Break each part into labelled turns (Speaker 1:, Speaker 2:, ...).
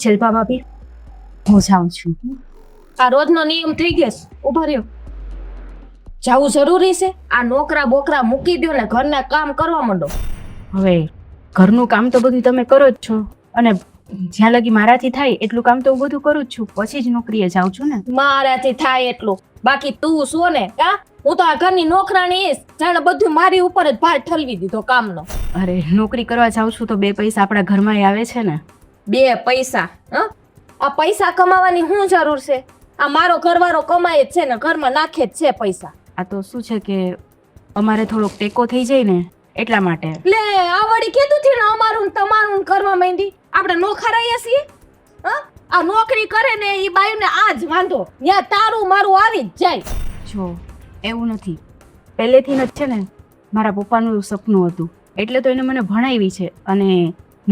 Speaker 1: શિલ્પા ભાભી, હું જાઉં છું.
Speaker 2: આ રોજનો નિયમ થઈ ગયો છે. ઉભો રહ્યો. જાવું જરૂરી છે? આ નોકરા બોકરા મૂકી દો ને ઘરના કામ કરવા માંડો.
Speaker 1: હવે ઘરનું કામ તો બધું તમે કરો જ છો, અને જ્યાં લગી મારાથી થાય એટલું કામ તો હું બધું કરું જ છું, પછી જ નોકરીએ જાઉં છું ને.
Speaker 2: મારાથી થાય એટલું. બાકી તું શું ને કા? હું તો આ ઘરની નોકરાણી જાણે બધું મારી ઉપર જ ભાર ઠલવી દીધો કામનો.
Speaker 1: અરે નોકરી કરવા જાઉં છું તો 2 પૈસા આપણા ઘરમાં આવે છે ને.
Speaker 2: 2 પૈસા? આ પૈસા કમાવાની શું જરૂર છે? આ મારો ઘરવાળો કમાય જ છે ને ઘરમાં નાખે જ છે પૈસા.
Speaker 1: આ તો શું છે કે અમારે થોડોક ટેકો થઈ જાય ને એટલા માટે.
Speaker 2: લે આ વળી કીધું છે ને અમારું ને તમારું કરવા માંડી. આપણે નોખા રહ્યા છીએ? આ નોકરી કરે ને એ બાયુને આ જ વાંધો. ત્યાં તારું મારું આવી જ જાય.
Speaker 1: જો એવું નથી, પહેલેથી જ છે ને મારા પપ્પાનું એવું સપનું હતું, એટલે તો એને મને ભણાવી છે, અને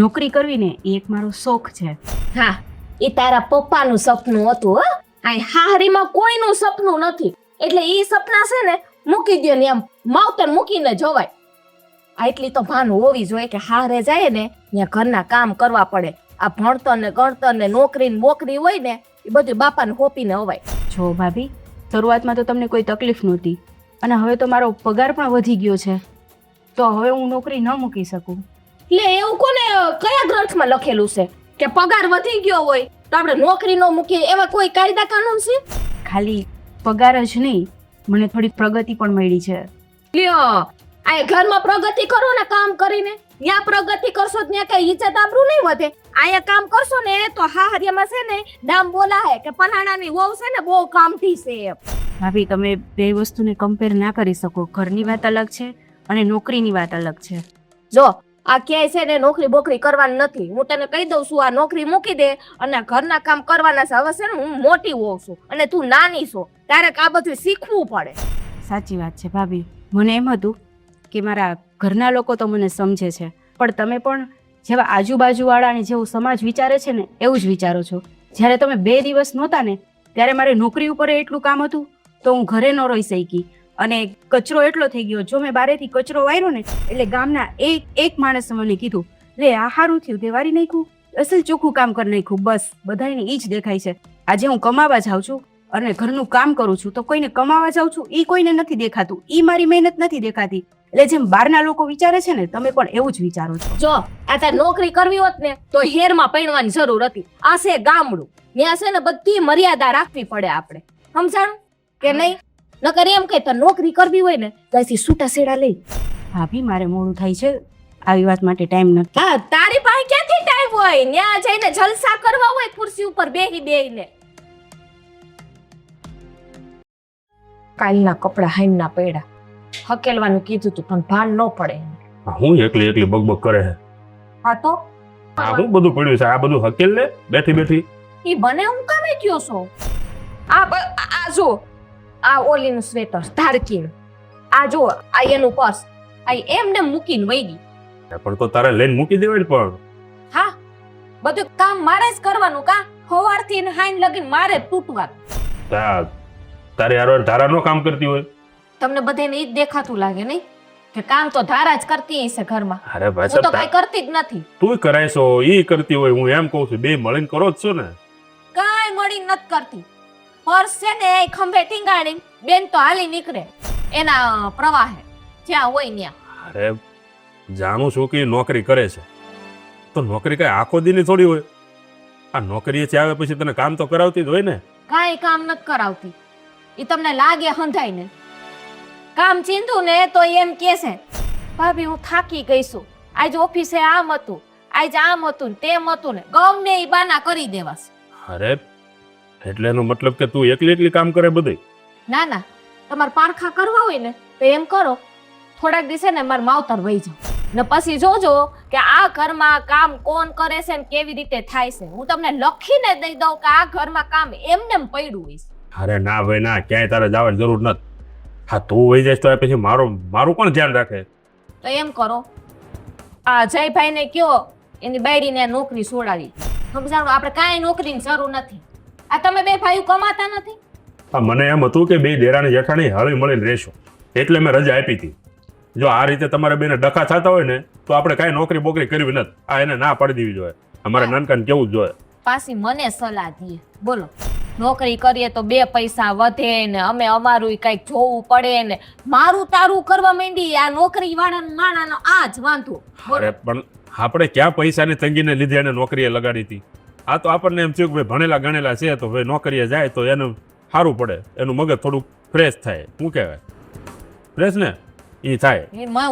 Speaker 1: નોકરી કરવી ને એ એક મારો શોખ છે.
Speaker 2: હા, એ તારા પપ્પાનું સપનું હતું. આ હાહરીમાં કોઈનું સપનું નથી, એટલે એ સપના છે ને મૂકી દો ને એમ માવતર મૂકીને જવાય. આ એટલી તો ભાન હોવી જોઈએ કે હારે જાય ને ત્યાં ઘરના કામ કરવા પડે. આ ભણતર ને ગણતર ને નોકરી ને બોકરી હોય ને એ બધું બાપાને હોપીને હોવાય.
Speaker 1: જો ભાભી, શરૂઆતમાં તો તમને કોઈ તકલીફ નહોતી, અને હવે તો મારો પગાર પણ વધી ગયો છે, તો હવે હું નોકરી ન મૂકી શકું.
Speaker 2: એટલે એવું કોને કયા ગ્રંથમાં લખેલું છે કે પગાર વધી ગયો હોય તો આપણે નોકરી ન મૂકીએ? એવા કોઈ કાયદા કાનૂન છે?
Speaker 1: ખાલી પગાર જ નહીં, મને થોડી પ્રગતિ પણ મળી છે.
Speaker 2: લ્યો, આ ઘરમાં પ્રગતિ કરો ને કામ કરીને. ત્યાં પ્રગતિ કરશો ત્યાં કઈ ઇજ્જત આબરૂ નહીં વધે. અહીંયા કામ કરશો ને તો હાહરિયામાં છે ને નામ બોલાય કે પલાણાની વહુ છે ને બહુ કામથી છે.
Speaker 1: ભાભી, તમે 2 વસ્તુને કમ્પેર ના કરી શકો. ઘરની વાત અલગ છે અને નોકરીની વાત અલગ છે.
Speaker 2: જો આ ક્યાંય છે ને નોકરી બોકરી કરવાની નથી. હું તને કહી દઉં છું, આ નોકરી મૂકી દે અને ઘરના કામ કરવાના છે. હવે છે ને હું મોટી હોઉં છું અને તું નાની છો, ત્યારે આ બધું શીખવું પડે.
Speaker 1: સાચી વાત છે ભાભી. મને એમ હતું કે મારા ઘરના લોકો તો મને સમજે છે, પણ તમે પણ જેવા આજુબાજુવાળાને જેવું સમાજ વિચારે છે ને એવું જ વિચારો છો. જ્યારે તમે 2 દિવસ નહોતા ને ત્યારે મારે નોકરી ઉપર એટલું કામ હતું તો હું ઘરે ન રહી શકી, અને કચરો એટલો થઈ ગયો. જો મેં બારેથી કચરો વાર્યો ને એટલે ગામના એક માણસે મને કીધું, લે આ સારું થયું તે વારી નાખ્યું, અસલ ચોખ્ખું કામ કરી નાખ્યું. બસ બધાને એ જ દેખાય છે. આજે હું કમાવા જાઉં છું અને ઘરનું કામ કરું છું તો કોઈને કમાવા જાઉં છું એ કોઈને નથી દેખાતું, એ મારી મહેનત નથી દેખાતી. એટલે જેમ બહારના લોકો વિચારે છે ને તમે પણ એવું જ વિચારો છો.
Speaker 2: જો આ તાર નોકરી કરવી હોત ને તો હેરમાં પૈણવાની જરૂર હતી. આ છે ગામડું, ત્યાં છે ને બધી મર્યાદા રાખવી પડે આપણે. સમજાણું કે નહીં? નકર એમ કે નોકરી કરવી હોય ને ત્યાંથી છૂટા છેડા લઈ.
Speaker 1: ભાભી, મારે મોડું થાય છે, આવી વાત માટે ટાઈમ નથી.
Speaker 2: હા, તારી પાસે ક્યાંથી ટાઈમ હોય? ત્યાં જઈને જલસા કરવા હોય ખુરશી ઉપર બેહીને. કાલના કપડા હાઈમના પડ્યા, હકેલવાનું કીધું તું પણ ભાન ન પડે.
Speaker 3: હું એકલી બકબક કરે છે.
Speaker 2: હા તો
Speaker 3: આ શું બધું પડ્યું છે? આ બધું હકેલ લે બેઠી.
Speaker 2: ઈ બને હું કામે ગયો છો? આ જો આ ઓલીનું સ્વેટર ધારકીનું, આ જો આ એનું પર્સ, આ એમને મૂકીને વહી ગઈ.
Speaker 3: પણ તો તારે લઈને મૂકી દેવાય ને. પણ
Speaker 2: હા, બધું કામ મારે જ કરવાનું. કા સવારથી ને હાઈન લગીને મારે જ તૂટવાનું.
Speaker 3: તારે યાર ધારા નો કામ કરતી હોય.
Speaker 2: તમને બધાને ઈ જ દેખાતું લાગે નહીં કે કામ તો ધારા જ કરતી હશે ઘરમાં?
Speaker 3: અરે ભાઈ,
Speaker 2: હું તો કઈ કરતી જ નથી.
Speaker 3: તું કરાય છો, ઈ કરતી હોય. હું એમ કહું છું, 2 મળીને કરો જ છો ને.
Speaker 2: કાઈ મળી નથી કરતી. પર્સ છે ને એ ખંભે ટીંગાડી બેન તો હાલી નીકળે એના પ્રવાહે જ્યાં હોય ત્યાં.
Speaker 3: અરે જાણું છું કે નોકરી કરે છે, તો નોકરી કઈ આખો દીની થોડી હોય. આ નોકરીએ આવે પછી તને કામ તો કરાવતી જ હોય ને.
Speaker 2: કાઈ કામ નથી કરાવતી. ઈ તમને લાગે હંધાઈ ને કામ ચીંધું ને તો એમ કે છે, ભાભી હું થાકી ગઈ છું, આજ ઓફિસે આમ હતું, આજ આમ હતું તેમ હતું ને ગમે ઈ બાના કરી દેવાસ.
Speaker 3: અરે એટલે એનો મતલબ કે તું એકલી કામ કરે બધું?
Speaker 2: ના ના, તમારે પારખા કરવા હોય ને તો એમ કરો, થોડાક દિવસે ને મારા માવતર વહી જાવ ને પછી જોજો કે આ ઘરમાં કામ કોણ કરે છે ને કેવી રીતે થાય છે. હું તમને લખીને દઈ દઉં કે આ ઘરમાં કામ એમને પડ્યું હોય.
Speaker 3: અરે ના ભાઈ ના, ક્યાંય તારે જવાની જરૂર નથી. હા, તું વહી જાય તો પછી મારું કોણ ધ્યાન રાખે?
Speaker 2: તો એમ કરો, આ જયભાઈ ને કયો એની બાયડીને નોકરી છોડાવી. સમજાણું, આપણે કાંઈ નોકરીની જરૂર નથી. આ તમે 2 ભાઈઓ કમાતા નથી?
Speaker 3: હા, મને એમ હતું કે 2 દેરાણી જેઠાણી હળી મળીને રહેશો, એટલે મેં રજા આપી હતી. જો આ રીતે તમારે બેને ડખા થતા હોય ને તો આપણે કાંઈ નોકરી બોકરી કરવી નથી. આ એને ના પાડી દેવી જોઈએ. અમારે નાનકાને કેવું જ જોઈએ.
Speaker 2: પાછી મને સલાહ દે. બોલો, નોકરી કરીએ તો 2 પૈસા વધે ને અમે અમારું કંઈક જોવું પડે ને મારું તારું કરવા માંડી. આ નોકરી વાળા માણાનો આ જ વાંધો.
Speaker 3: અરે પણ આપણે ક્યાં પૈસાની તંગીને લીધે એને નોકરીએ લગાડી હતી. આ તો આપણને એમ થયું કે ભાઈ ભણેલા ગણેલા છે તો ભાઈ નોકરીએ જાય તો એનું સારું પડે, એનું મગજ થોડુંક ફ્રેશ થાય. શું કહેવાય, ફ્રેશ ને એ થાય.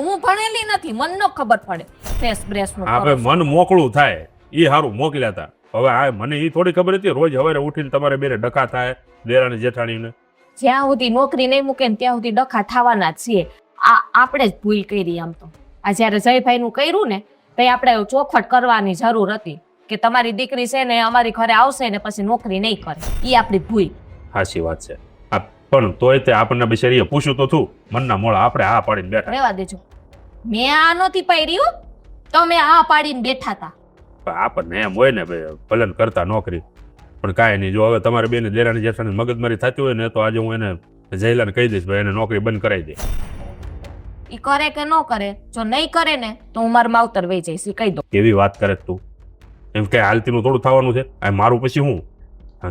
Speaker 2: હું ભણેલી નથી, મને ન ખબર પડે ફ્રેશ બ્રેશ નું.
Speaker 3: આપણે મન મોકળું થાય એ સારું મોકલ્યા હતા. હવે આ મને એ થોડી ખબર હતી રોજ સવારે ઉઠીને તમારે બેને ડખા થાય દેરાણી જેઠાણીને.
Speaker 2: જ્યાં સુધી નોકરી નહીં મૂકે ને ત્યાં સુધી ડખા થવાના જ છીએ. આ આપણે જ ભૂલ કરી. આમ તો આ જ્યારે જયભાઈ નું કર્યું ને તો આપણે ચોખવટ કરવાની જરૂર હતી કે તમારી દીકરી છે ને અમારી ઘરે આવશે ને પછી નોકરી નહીં કરે. એ આપણી ભૂલ.
Speaker 3: સાચી વાત છે. પણ તોય તે આપણને બિચારીએ પૂછ્યું તો થયું મનના મોળા આપણે આ પાડીને બેઠા.
Speaker 2: રહેવા દેજો, મેં આ નહોતી પાડ્યું, તમે આ પાડીને બેઠા હતા.
Speaker 3: આપણને એમ હોય ને ભાઈ ભલે કરતા નોકરી પણ કાંઈ નહીં. જો હવે તમારે બેને દેરાણી જેઠાણી મગજમારી થતી હોય ને તો આજે હું એને જયલાને કહી દઈશ ભાઈ એને નોકરી બંધ કરાવી દે.
Speaker 2: ઈ કરે કે ન કરે, જો નહીં કરે ને તો હું મારું માવતર વહી જઈશ. કહી દો.
Speaker 3: કેવી વાત કરે તું, એમ કઈ હાલતીનું થોડું થવાનું છે. આ મારું પછી હું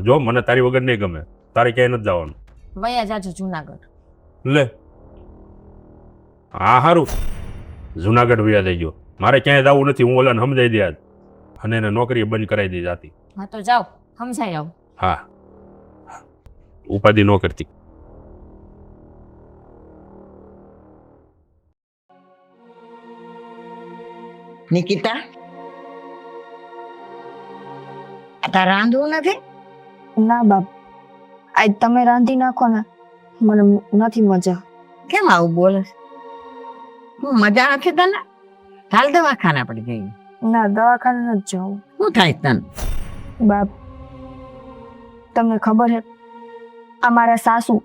Speaker 3: જો મને તારી વગર નહીં ગમે, તારે ક્યાંય નથી જવાનું.
Speaker 2: વયા જાજો જુનાગઢ.
Speaker 3: લે હા સારું, જુનાગઢ વયા જઈજો. મારે ક્યાંય જવું નથી, હું ઓલાને સમજાઈ દે આજ અને એને નોકરી બંધ કરાવી દઈ જાતી.
Speaker 2: હા તો જાઓ, સમજાઈ આવો.
Speaker 3: હા, ઉપાધિ ન કરતી.
Speaker 4: નિકિતા, તારે રાંધવું નથી?
Speaker 5: ના બાપ, આજ તમે રાંધી નાખો ને, મને નથી મજા.
Speaker 4: કેમ આવું બોલે? હું મજા નથી તને? હાલ દવાખાના પડી જઈએ.
Speaker 5: ના, દવાખાને નથી જવું.
Speaker 4: શું થાય તને?
Speaker 5: બાપ, તમને ખબર છે અમારા સાસુ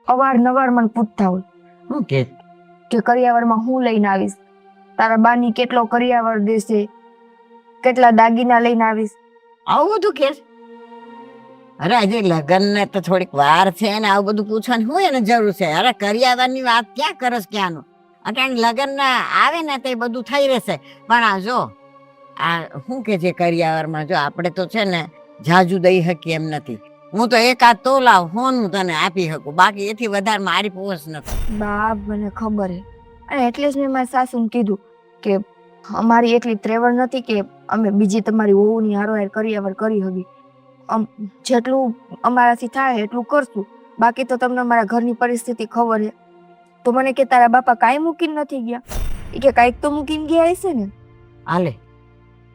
Speaker 5: અવારનવાર મને પૂછતા હોય
Speaker 4: શું કે
Speaker 5: કરિયાવરમાં હું લઈને આવીશ, તારા બાની કેટલો કરિયાવર દેશે, કેટલા દાગીના લઈને આવીશ.
Speaker 4: આવું બધું કે? અરે હજી લગ્ન ને તો થોડીક વાર છે ને આવું બધું પૂછવાની હું એને જરૂર છે? અરે કરિયાવરની વાત ક્યાં કરસ ક્યાંનું? અટાણે લગ્ન ના આવે ને તો બધું થઈ રહેશે. પણ આ જો આ શું કે છે કરિયાવરમાં, જો આપણે તો છે ને જાજુ દઈ શકીએ એમ નથી. હું તો એકાદ તોલા હોનું તને આપી શકું, બાકી એથી વધારે મારી પોસ નથી.
Speaker 5: બાપ, મને ખબર છે, અને એટલે જ મેં મારા સાસુને કીધું કે અમારી એટલી ત્રેવડ નથી કે અમે બીજી તમારી વહુની હારોહાર કરિયાવર કરી હકી. જેટલું અમારાથી થાય એટલું કરશું, બાકી તો તમને અમારા ઘરની પરિસ્થિતિ ખબર છે. તો મને કે તારા બાપા કાંઈ મૂકીને નથી ગયા, એ કે કાંઈક તો મૂકીને ગયા હશે ને.
Speaker 4: હાલે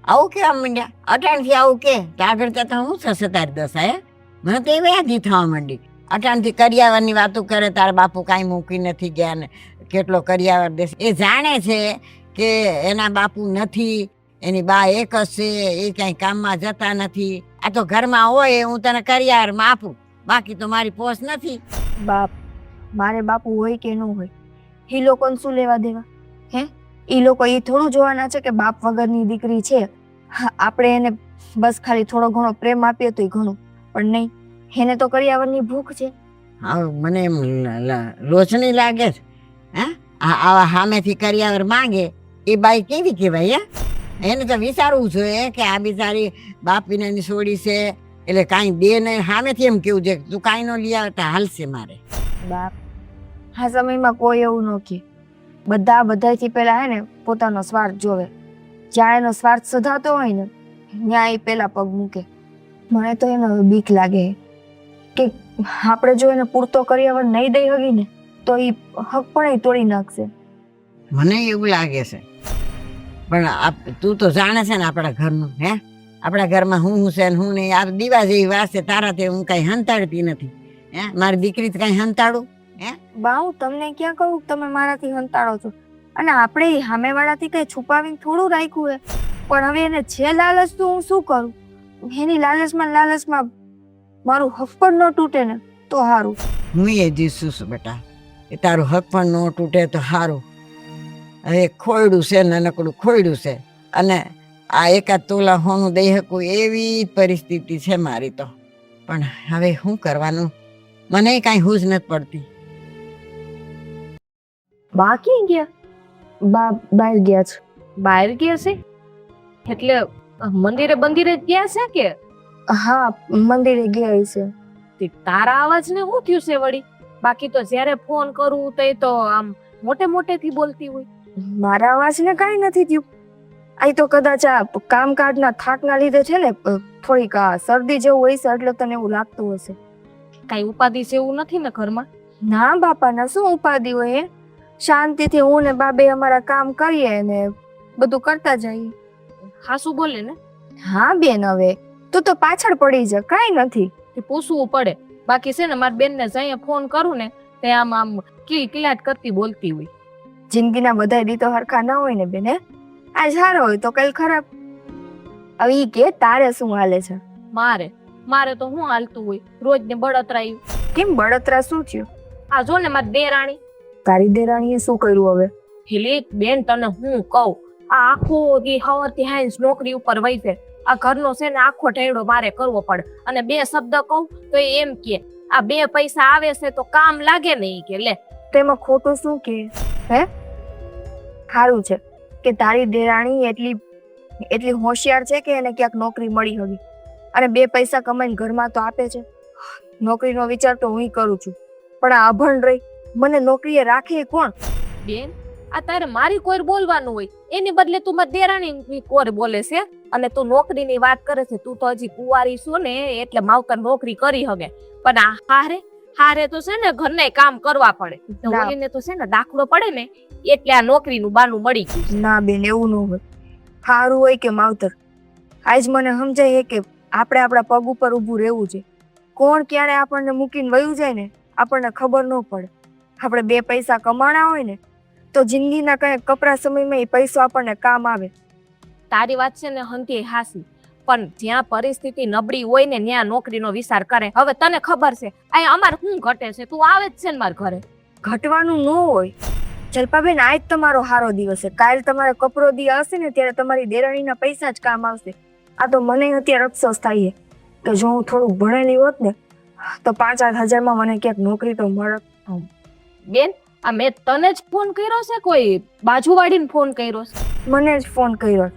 Speaker 4: આવું કેવા માંડ્યા? અટાણથી આવું કે આગળ જતા હું થશે તારી દશા? મને તો એ યાદી થવા માંડી. અટાણથી કરિયાવરની વાતો કરે, તારા બાપુ કાંઈ મૂકી નથી ગયા ને કેટલો કરિયાવર દેશે. એ જાણે છે કે એના બાપુ નથી, એની બા એક જ છે, એ કાંઈ કામમાં જતા નથી. આ તો ઘરમાં હોય હું તને કરિયાવરમાં આપું, બાકી તો મારી પોસ નથી.
Speaker 5: બાપ, મારે બાપુ હોય કે ન હોય, એ લોકોને શું લેવા દેવા? હે, એ લોકો એ થોડું જોવાના છે કે બાપ વગરની દીકરી છે. હા, આપણે એને બસ ખાલી થોડો ઘણો પ્રેમ આપીએ તો એ ઘણું, પણ નહીં, એને તો કરિયાવરની ભૂખ છે.
Speaker 4: હા, મને એમ લોચની લાગે છે. હે, આવા સામેથી કરિયાવર માંગે એ બાઈ કેવી કહેવાય? એને તો વિચારવું જોઈએ કે આ બિચારી બાપીને એની છોડી છે એટલે કાંઈ દે નહીં. સામેથી એમ કેવું છે તું કાંઈ ન લઈ આવતા હાલશે મારે.
Speaker 5: બાપ, આ સમયમાં કોઈ એવું ન કહે. બધાથી પહેલા હે ને પોતાનો સ્વાર્થ જોવે. જ્યાં એનો સ્વાર્થ સધાતો હોય ને ત્યાં એ પહેલા પગ મૂકે. મને તો એને બીક લાગે કે આપણે જો એને પૂરતો કરિયાવર નહીં દઈ હકી ને તો એ હક પણ તોડી નાખશે.
Speaker 4: મને એવું લાગે છે. પણ તું તો જાણે છે ને આપણા ઘરનું. હે, આપણા ઘરમાં હું છે ને હું નહીં. આ દીવા જેવી વાત છે, તારાથી હું કઈ હંતાડતી નથી. હે, મારી દીકરી કઈ હંતાડું? હે
Speaker 5: બા, હું તમને ક્યાં કહું તમે મારાથી હંતાડો છો? અને આપણે સામેવાળાથી કઈ છુપાવીને થોડું રાખ્યું હે. પણ હવે એને છે લાલચ તો હું શું કરું? એની લાલચમાં મારું હક પણ ન તૂટે ને તો સારું.
Speaker 4: હું એ જીસું છું બેટા, એ તારું હક પણ ન તૂટે તો સારું. હવે ખોયડું છે ને નકડું ખોયડું છે, અને આ એકાદ તોલા હોનું દઈ શકું એવી પરિસ્થિતિ છે મારી તો. પણ હવે શું કરવાનું, મને કાંઈ હૂજ નથી પડતી.
Speaker 5: બા ક્યાં ગયા? બા બહાર ગયા છે.
Speaker 2: બહાર ગયા છે એટલે મંદિરે બંદિરે ગયા છે કે?
Speaker 5: હા મંદિરે ગયા છે.
Speaker 2: તે તારા અવાજને શું થયું છે વળી? બાકી તો જ્યારે ફોન કરું તો એ તો આમ મોટે મોટેથી બોલતી હોય.
Speaker 5: મારા અવાજને કાંઈ નથી થયું. આ તો કદાચ આ કામકાજના થાકના લીધે છે ને થોડીક આ શરદી જેવું હોય છે એટલે તને એવું લાગતું હશે.
Speaker 2: કાંઈ ઉપાધિ છે એવું નથી ને ઘરમાં?
Speaker 5: ના બાપા ના શું ઉપાધિ હોય હે? શાંતિથી હું ને બાબે અમારા કામ કરીએ ને બધું કરતા જઈએ.
Speaker 2: હાસુ બોલે ને
Speaker 5: હા બેન, હવે તું તો પાછળ પડી જા, કાંઈ નથી.
Speaker 2: તે પૂછવું પડે. બાકી છે ને મારી બેનને જઈએ ફોન કરું ને તે આમ આમ કિલકિલાટ કરતી બોલતી હોય.
Speaker 5: જિંદગીના બધા રીતો હરખા ના હોય ને બેન, હે? આ સારો હોય તો કઈ ખરાબ. હવે ઈ કે તારે શું હાલે છે?
Speaker 2: મારે તો હું હાલતું હોય રોજ ને બળતરાયું.
Speaker 5: કેમ બળતરા શું થયું?
Speaker 2: આ જો ને મારી દેરાણી
Speaker 5: તારી દેરાણીએ શું કર્યું હવે?
Speaker 2: હિલી બેન તને હું કહું, આ આખો દી હવારથી હાંજ નોકરી ઉપર વહી છે. આ ઘરનો છે ને આખો ટેડો મારે કરવો પડે અને બે શબ્દ કહું તો એ એમ કે આ બે પૈસા આવે છે તો કામ લાગે ને ઈ કે લે.
Speaker 5: તેમાં ખોટું શું કે? હે, સારું છે કે તારી દેરાણી એટલી હોશિયાર છે કે એને ક્યાંક નોકરી મળી હતી અને બે પૈસા કમાઈને ઘરમાં તો આપે છે. નોકરીનો વિચાર તો હું કરું છું, પણ આ અભણ રહી મને નોકરીએ રાખે કોણ?
Speaker 2: બેન આ તારે મારી કોઈ બોલવાનું હોય એની બદલે તું મારી દેરાણી કોઈ બોલે છે અને તું નોકરીની વાત કરે છે. તું તો હજી કુંવારી છો ને એટલે માવતર નોકરી કરી હગે, પણ આ હારે તો છે ને ઘરના કામ કરવા પડે. ઓલીને તો છે ને દાખલો પડે ને એટલે આ નોકરીનું બાનું મળી ગયું.
Speaker 5: ના બેન, એવું ન હોય. સારું હોય કે માવતર, આજ મને સમજાય કે આપણે આપણા પગ ઉપર ઊભું રહેવું છે. કોણ ક્યારે આપણને મૂકીને વયું જાય ને આપણને ખબર ન પડે. આપણે બે પૈસા કમાણા હોય ને તો જિંદગીના કઈ કપરા સમયમાં એ પૈસો આપણને કામ આવે.
Speaker 2: તારી વાત છે ને હંતી હાસી, પણ જ્યાં પરિસ્થિતિ નબળી હોય ને ત્યાં નોકરીનો વિચાર કરે. હવે તને ખબર છે અહીંયા અમારે શું ઘટે છે? તું આવે જ છે ને મારા ઘરે.
Speaker 5: ઘટવાનું ન હોય જલ્પાબેન, આજ તમારો સારો દિવસ છે. કાલ તમારે કપરો દી આવશે ને ત્યારે તમારી દેરાણીના પૈસા જ કામ આવશે. આ તો મને અત્યારે અફસોસ થાય છે કે જો હું થોડુંક ભણેલી હોત ને તો 5-8 હજારમાં મને ક્યાંક નોકરી તો મળત.
Speaker 2: બેન આ મેં તને જ ફોન કર્યો છે કોઈ બાજુવાળીને ફોન કર્યો છે?
Speaker 5: મને જ ફોન કર્યો.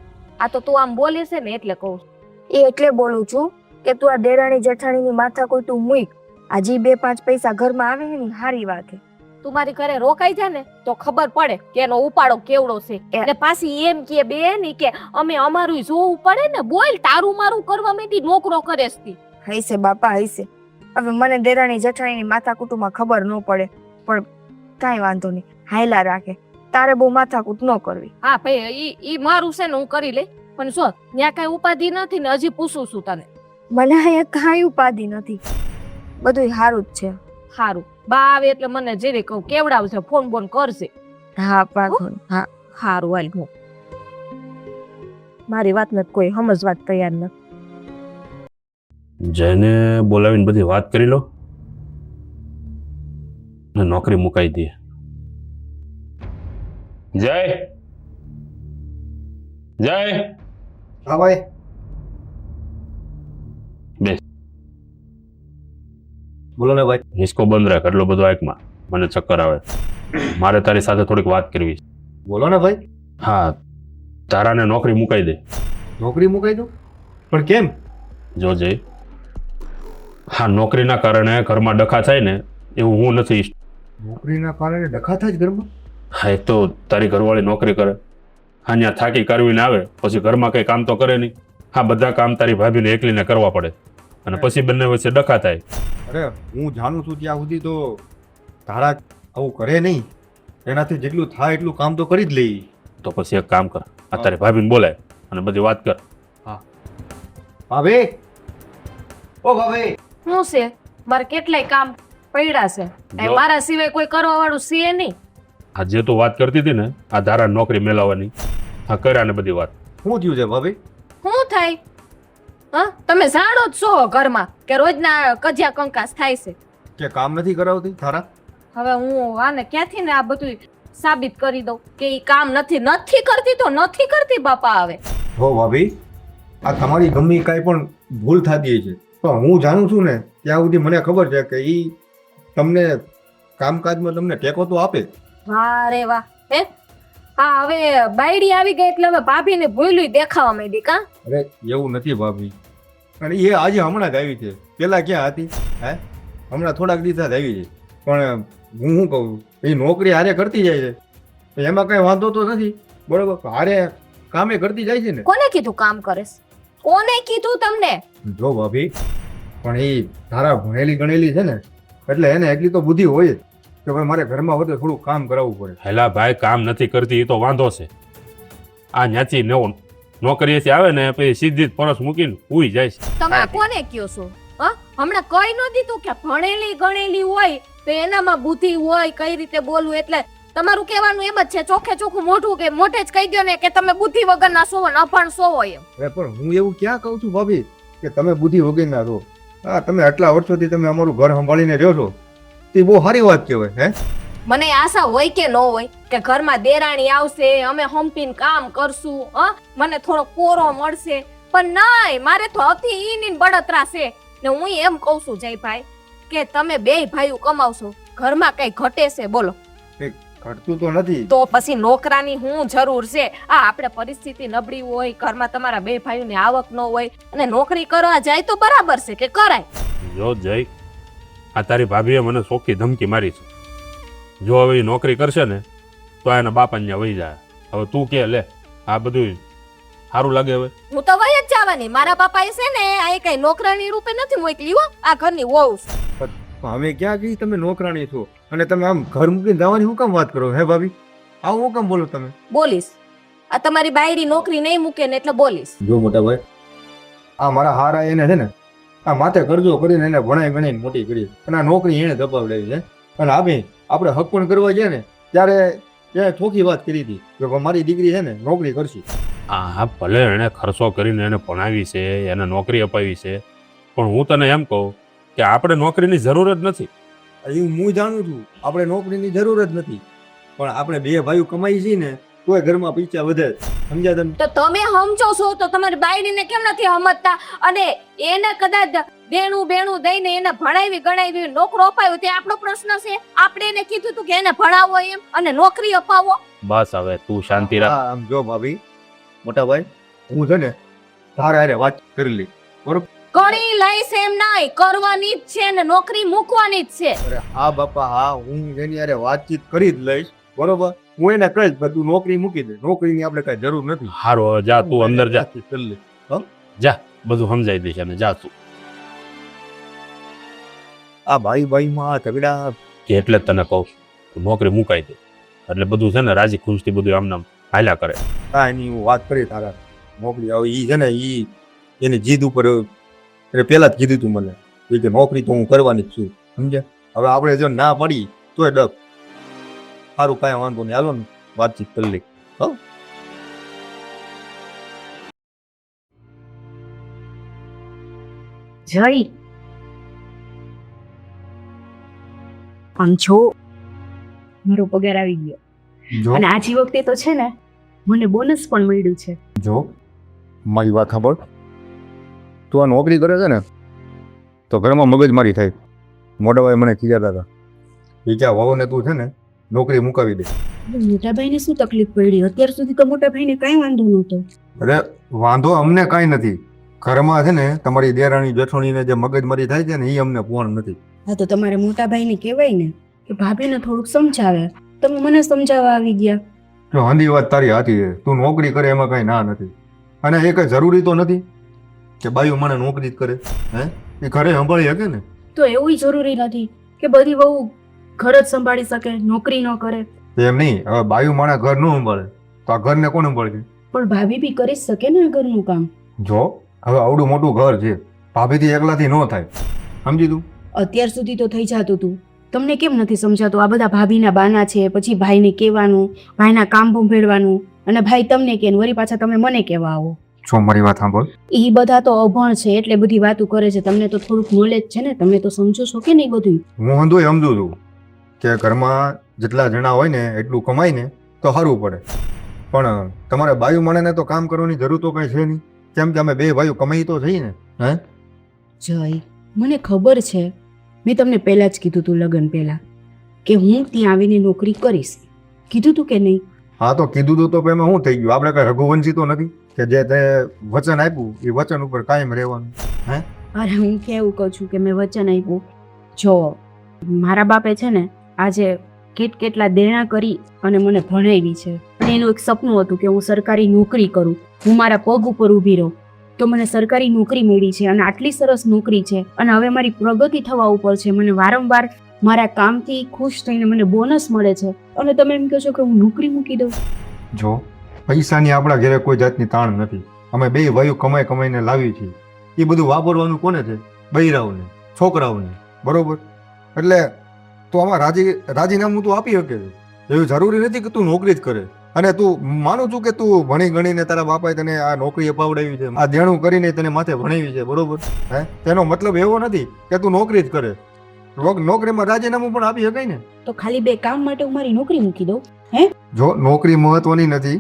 Speaker 2: આ તો તું આમ બોલે છે ને એટલે કહું છું.
Speaker 5: એ એટલે બોલું છું કે તું આ દેરાણી જેઠાણીની માથા કોઈ તું મૂક. હજી 2-5 પૈસા ઘરમાં આવે ને સારી વાત છે.
Speaker 2: તું મારી ઘરે રોકાઈ જા ને તો ખબર પડે કે એનો ઉપાડો કેવડો છે. એટલે પાછી એમ કે બેન ઈ કે અમે અમારું જોવું પડે ને. બોલ, તારું મારું કરવા માંડી નોકરો કરે છે.
Speaker 5: હૈસે બાપા હૈસે. હવે મને દેરાણી જેઠાણીની માથા કુટુંબમાં ખબર ન પડે, પણ કાંઈ વાંધો નહીં, હાયલા રાખે. તારે બહુ માથાકૂટ ન કરવી.
Speaker 2: હા ભાઈ ઈ મારું છે ને હું કરી લઈ, પણ જો ત્યાં કઈ ઉપાધિ નથી ને હજી પૂછું છું તને.
Speaker 5: મને અહીંયા કાંઈ ઉપાધિ નથી, બધું સારું જ છે.
Speaker 2: સારું, બા આવે એટલે મને જેવી કહું કેવડાવશે, ફોન બોન કરશે.
Speaker 5: હા પાકું. હા
Speaker 2: સારું હાલ. હું મારી વાત નથી કોઈ સમજવા તૈયાર નથી.
Speaker 3: જયને બોલાવીને બધી વાત કરી લો ને નોકરી મુકાઈ દે. જય
Speaker 6: હા ભાઈ.
Speaker 3: બેસ.
Speaker 6: બોલો ને ભાઈ.
Speaker 3: હિસકો બંધ રાખ, એટલો બધો આંખમાં મને ચક્કર આવે. મારે તારી સાથે થોડીક વાત કરવી છે.
Speaker 6: બોલો ને ભાઈ.
Speaker 3: હા, તારાને નોકરી મુકાઈ દે.
Speaker 6: નોકરી મુકાઈ દઉં? પણ કેમ?
Speaker 3: જો જય, હા નોકરીના કારણે ઘરમાં ડખા થાય ને એવું હું નથી ઈચ્છતો.
Speaker 6: નોકરીના કારણે ડખા થાય જ ઘરમાં?
Speaker 3: હા, એક તો તારી ઘરવાળી નોકરી કરે, હા ત્યાં થાકી કરવીને આવે પછી ઘરમાં કંઈ કામ તો કરે નહીં. હા, બધા કામ તારી ભાભીને એકલીને કરવા પડે અને પછી બંને વચ્ચે ડખા થાય.
Speaker 6: અરે હું જાણું છું ત્યાં સુધી તો તારા આવું કરે નહીં. એનાથી જેટલું થાય એટલું કામ તો કરી જ લઈ.
Speaker 3: તો પછી એક કામ કર, આ તારી ભાભીને બોલાય અને બધી વાત કર.
Speaker 6: ભાભી, ઓ ભાભી.
Speaker 2: શું છે? મારે કેટલાય કામ પડ્યા છે.
Speaker 3: જો.
Speaker 2: મારા સિવાય કોઈ કરવા વાળું છે નહીં.
Speaker 3: આ જે તું વાત કરતી હતી ને આ ધારા નોકરી મેળવવાની, હા કર્યા ને બધી વાત.
Speaker 6: શું થયું છે ભાભી?
Speaker 2: શું થાય? હા, તમે જાણો જ છો ઘરમાં કે રોજના કજિયા કંકાસ થાય છે.
Speaker 6: કે કામ નથી કરાવતી તારા?
Speaker 2: હવે હું આને ક્યાંથી ને આ બધું સાબિત કરી દઉં કે ઈ કામ નથી કરતી તો નથી કરતી બાપા. આવે
Speaker 6: હો ભાભી, આ તમારી ગમે કાંઈ પણ ભૂલ થતી છે પણ હું જાણું છું ને ત્યાં સુધી મને ખબર છે કે ઈ તમને કામકાજમાં તમને ટેકો તો આપે.
Speaker 2: વાહ રે વાહ. હે હા, હવે બાયડી આવી ગઈ એટલે હવે ભાભીને ભૂલ્યું દેખાવા માંડી. કા
Speaker 6: અરે એવું નથી ભાભી, અને એ આજે હમણાં જ આવી છે, પેલા ક્યાં હતી? હે, હમણાં થોડાક દિવસ જ આવી છે. પણ હું શું કહું, એ નોકરી હારે કરતી જાય છે, એમાં કઈ વાંધો તો નથી, બરોબર? હારે કામે કરતી જાય છે ને.
Speaker 2: કોને કીધું કામ કરેસ? કોને કીધું તમને?
Speaker 6: જો ભાભી, પણ એ તારા ભણેલી ગણેલી છે ને, એટલે એને એટલી તો બુદ્ધિ હોય જ કે ભાઈ મારે ઘરમાં વધુ થોડું કામ કરાવવું પડે.
Speaker 3: હેલા ભાઈ, કામ નથી કરતી એ તો વાંધો છે. આ ન્યાથી નવો નોકરીએથી આવે ને પછી સીધી જ પરસ મૂકીને ઉઈ જાય છે.
Speaker 2: તમે આ કોને કયો છો? હા, હમણાં કઈ ન દીધું કે ભણેલી ગણેલી હોય તો એનામાં બુદ્ધિ હોય, કઈ રીતે બોલવું. એટલે તમારું કહેવાનું એમ જ છે, ચોખ્ખે ચોખ્ખું મોઢું કે મોઢે જ કહી દો ને કે તમે બુદ્ધિ વગરના છો ને અભણ છો હોય એમ.
Speaker 6: અરે પણ હું એવું ક્યાં કહું છું ભાભી કે તમે બુદ્ધિ વગરના છો? હા, તમે આટલા વર્ષોથી તમે અમારું ઘર સંભાળીને રહ્યો છો, તે બહુ સારી વાત કહેવાય. હે,
Speaker 2: મને આશા હોય કે ન હોય કે ઘરમાં દેરાણી આવશે, અમે હંપીને કામ કરશું, મને થોડો કોરો મળશે. પણ નહીં, મારે તો હતી ઈની બળતરા છે. ને હું એમ કહું છું જયભાઈ કે તમે બેય ભાઈઓ કમાવશો, ઘરમાં કઈ ઘટે છે બોલો?
Speaker 6: ઘટતું તો નથી.
Speaker 2: તો પછી નોકરાની હું જરૂર છે? આ આપણે પરિસ્થિતિ નબળી હોય, ઘરમાં તમારા બે ભાઈઓની આવક ન હોય અને નોકરી કરવા જાય તો બરાબર છે કે કરાય?
Speaker 3: જો જય, આ તારી ભાભીએ મને ચોખ્ખી ધમકી મારી છે. જો હવે ઈ નોકરી કરશે ને તો એના બાપા ત્યાં વહી જાય. હવે તું કે લે, આ બધું સારું લાગે? હવે
Speaker 2: હું તો વહી જ જવાની. મારા બાપા છે ને આ કઈ નોકરાની રૂપે નથી મોકલી હો, આ ઘરની વહુ છે.
Speaker 6: પણ અમે ક્યાં કહીએ તમે નોકરાણી છો અને તમે આમ ઘર મૂકીને જવાની શું કામ વાત કરો? હે ભાભી, આવું શું કામ બોલો તમે?
Speaker 2: બોલીશ, આ તમારી બાયરી નોકરી નહીં મૂકે ને એટલે બોલીશ.
Speaker 6: જો મોટા ભાઈ, આ મારા હારા એને છે ને આ માથે કરજો કરીને એને ભણાઈ ગણાઈને મોટી કરી અને આ નોકરી એને દબાવડાવી છે. અને આપણે હક પણ કરવા ગયા ને ત્યારે એ ચોખ્ખી વાત કરી હતી કે મારી દીકરી છે ને નોકરી કરશે.
Speaker 3: હા, ભલે એણે ખર્ચો કરીને એને ભણાવી છે, એને નોકરી અપાવી છે, પણ હું તને એમ કહું કે આપણે નોકરીની જરૂર જ નથી.
Speaker 6: એવું હું જાણું છું, આપણે નોકરીની જરૂર જ નથી, પણ આપણે બે ભાઈઓ કમાઈ છીએ ને તોય ઘરમાં પૈસા વધે. સમજ્યા તમે?
Speaker 2: તો તમે સમજો છો તો તમારી બાયરીને કેમ નથી સમજતા? અને એને કદાચ દેણું બેણું દઈને એને ભણાવી ગણાવી નોકરો અપાયો તે આપણો પ્રશ્ન છે. આપણે એને કીધું તું કે એને ભણાવો એમ અને નોકરી અપાવો.
Speaker 3: બસ હવે તું શાંતિ રાખ.
Speaker 6: આમ જો ભાભી, મોટા ભાઈ, હું છે ને તારા હારે વાત કરી લી, બરોબર?
Speaker 2: કરી લઈશ એમ નહીં, કરવાની જ છે ને નોકરી મૂકવાની જ છે.
Speaker 6: અરે હા બાપા, હા, હું એની હારે વાતચીત કરી જ લઈશ, બરોબર? હું એને કહીશ તું નોકરી મૂકી દે, નોકરીની આપણે કઈ જરૂર નથી.
Speaker 3: હારું, હવે જા તું અંદર જા,
Speaker 6: કરી લે.
Speaker 3: જા, બધું સમજાઈ દઈશ અને જા તું.
Speaker 6: આ ભાઈમાં ઝઘડા
Speaker 3: એટલે જ તને કહું છું નોકરી મુકાઈ દે એટલે બધું છે ને રાજી ખુશથી બધું આમ હાલ્યા કરે.
Speaker 6: હા, એની હું વાત કરી તારા નોકરી. હવે ઈ છે ને ઈ એની જીદ ઉપર એટલે પેલા જ કીધું તું મને કે નોકરી તો હું કરવાની જ છું, સમજ્યા? હવે આપણે જો ના પડી તોય ડબ. સારું, કાંઈ વાંધો નહીં, હાલો ને વાતચીત કરી લઈ.
Speaker 1: જય આમ જો મારો પગાર આવી ગયો
Speaker 6: જો
Speaker 1: અને આજી વખતે તો છે ને મને બોનસ પણ મળ્યું છે.
Speaker 6: જો મારી વાત સાંભળ, તું આ નોકરી કરે છે ને તો ઘરમાં મગજમારી થાય. મોટા ભાઈ મને કીધા હતા એ કે વહુને તું છે ને નોકરી મુકાવી દે.
Speaker 1: મોટા ભાઈને શું તકલીફ પડી? અત્યાર સુધી તો મોટા ભાઈને કાંઈ વાંધો નહોતો.
Speaker 6: અરે વાંધો અમને કાંઈ નથી, ઘરમાં છે ને તમારી દેરાણી જેઠાણીને જે મગજમારી થાય છે ને એ અમને પોણ નથી.
Speaker 1: હા, તો તમારે મોટા ભાઈને કહેવાય ને કે ભાભીને થોડુંક સમજાવે. તમે મને સમજાવવા આવી ગયા.
Speaker 6: જો હંધી વાત તારી હાથી છે, તું નોકરી કરે એમાં કાંઈ ના નથી અને એ કંઈ જરૂરી તો નથી કે બાયું મને નોકરી જ કરે. હે, એ ઘરે સંભાળી શકે ને?
Speaker 1: તો એવું જરૂરી નથી કે બધી વહુ ઘર જ સંભાળી શકે, નોકરી ન કરે.
Speaker 6: એમ નહીં, હવે બાયું માણા ઘર ન સંભાળે તો આ ઘરને કોણ સંભાળશે?
Speaker 1: પણ ભાભી બી કરી જ શકે ને આ ઘરનું કામ.
Speaker 6: જો હવે આવડું મોટું ઘર છે, ભાભીથી એકલાથી ન થાય, સમજી તું?
Speaker 1: અત્યાર સુધી તો થઈ જતું હતું, તમને કેમ નથી સમજાતું? આ બધા ભાભીના બાના છે, પછી ભાઈને કહેવાનું, ભાઈના કામ ભંભેડવાનું અને ભાઈ તમને કે વળી પાછા તમે મને કહેવા આવો.
Speaker 6: છો મારી વાત સાંભળ,
Speaker 1: એ બધા તો અભણ છે એટલે બધી વાતો કરે છે. તમને તો થોડુંક નોલેજ છે ને, તમે તો સમજો છો કે નહીં બધું?
Speaker 6: હું હંધુય સમજુ છું કે ઘરમાં જેટલા જણા હોય ને એટલું કમાય ને તો સારું પડે, પણ તમારે બાયું માણેને તો કામ કરવાની જરૂર તો કઈ છે નહીં, કેમ કે અમે બે ભાઈઓ કમાઈ તો થઈ ને. હે
Speaker 1: જય, મને ખબર છે, મેં તમને પહેલા જ કીધું તું લગ્ન પહેલા કે હું ત્યાં આવીને નોકરી કરીશ. કીધું તું કે નહીં?
Speaker 6: હા, તો કીધું તું તો એમાં શું થઈ ગયું? આપણે કઈ રઘુવંશી તો નથી કે જે તે વચન આપ્યું એ વચન ઉપર કાયમ રહેવાનું?
Speaker 1: અરે હું કેવું કહું છું કે મેં વચન આપ્યું. જો મારા બાપે છે ને આજે કેટલા દેણા કરી અને મને ભણાવી છે, અને એનું એક સપનું હતું કે હું સરકારી નોકરી કરું, હું મારા પગ ઉપર ઊભી રહું. તો મને સરકારી નોકરી મળી છે અને આટલી સરસ નોકરી છે અને હવે મારી પ્રગતિ થવા ઉપર છે. મને વારંવાર મારા કામથી ખુશ થઈને મને બોનસ મળે છે અને તમે એમ કહો છો કે હું નોકરી મૂકી દઉં?
Speaker 6: જો પૈસાની આપણા ઘરે કોઈ જાતની તાણ નથી. અમે બે ભાઈઓ કમાઈને લાવી છીએ. એ બધું વાપરવાનું કોને છે? બૈરાઓને, છોકરાઓને. બરોબર? એટલે તું આમાં રાજીનામું તું આપી શકે છે. એવું જરૂરી નથી કે તું નોકરી જ કરે. અને તું માનું છું કે તું ભણી ગણીને તારા બાપાએ તને આ નોકરી અપાવડાવી છે, આ દેણું કરીને તને માથે ભણાવી છે. બરોબર? તેનો મતલબ એવો નથી કે તું નોકરી જ કરે. નોકરીમાં રાજીનામું પણ આપી શકાય ને.
Speaker 1: તો ખાલી 2 કામ માટે હું મારી નોકરી મૂકી દઉં?
Speaker 6: જો નોકરી મહત્વની નથી,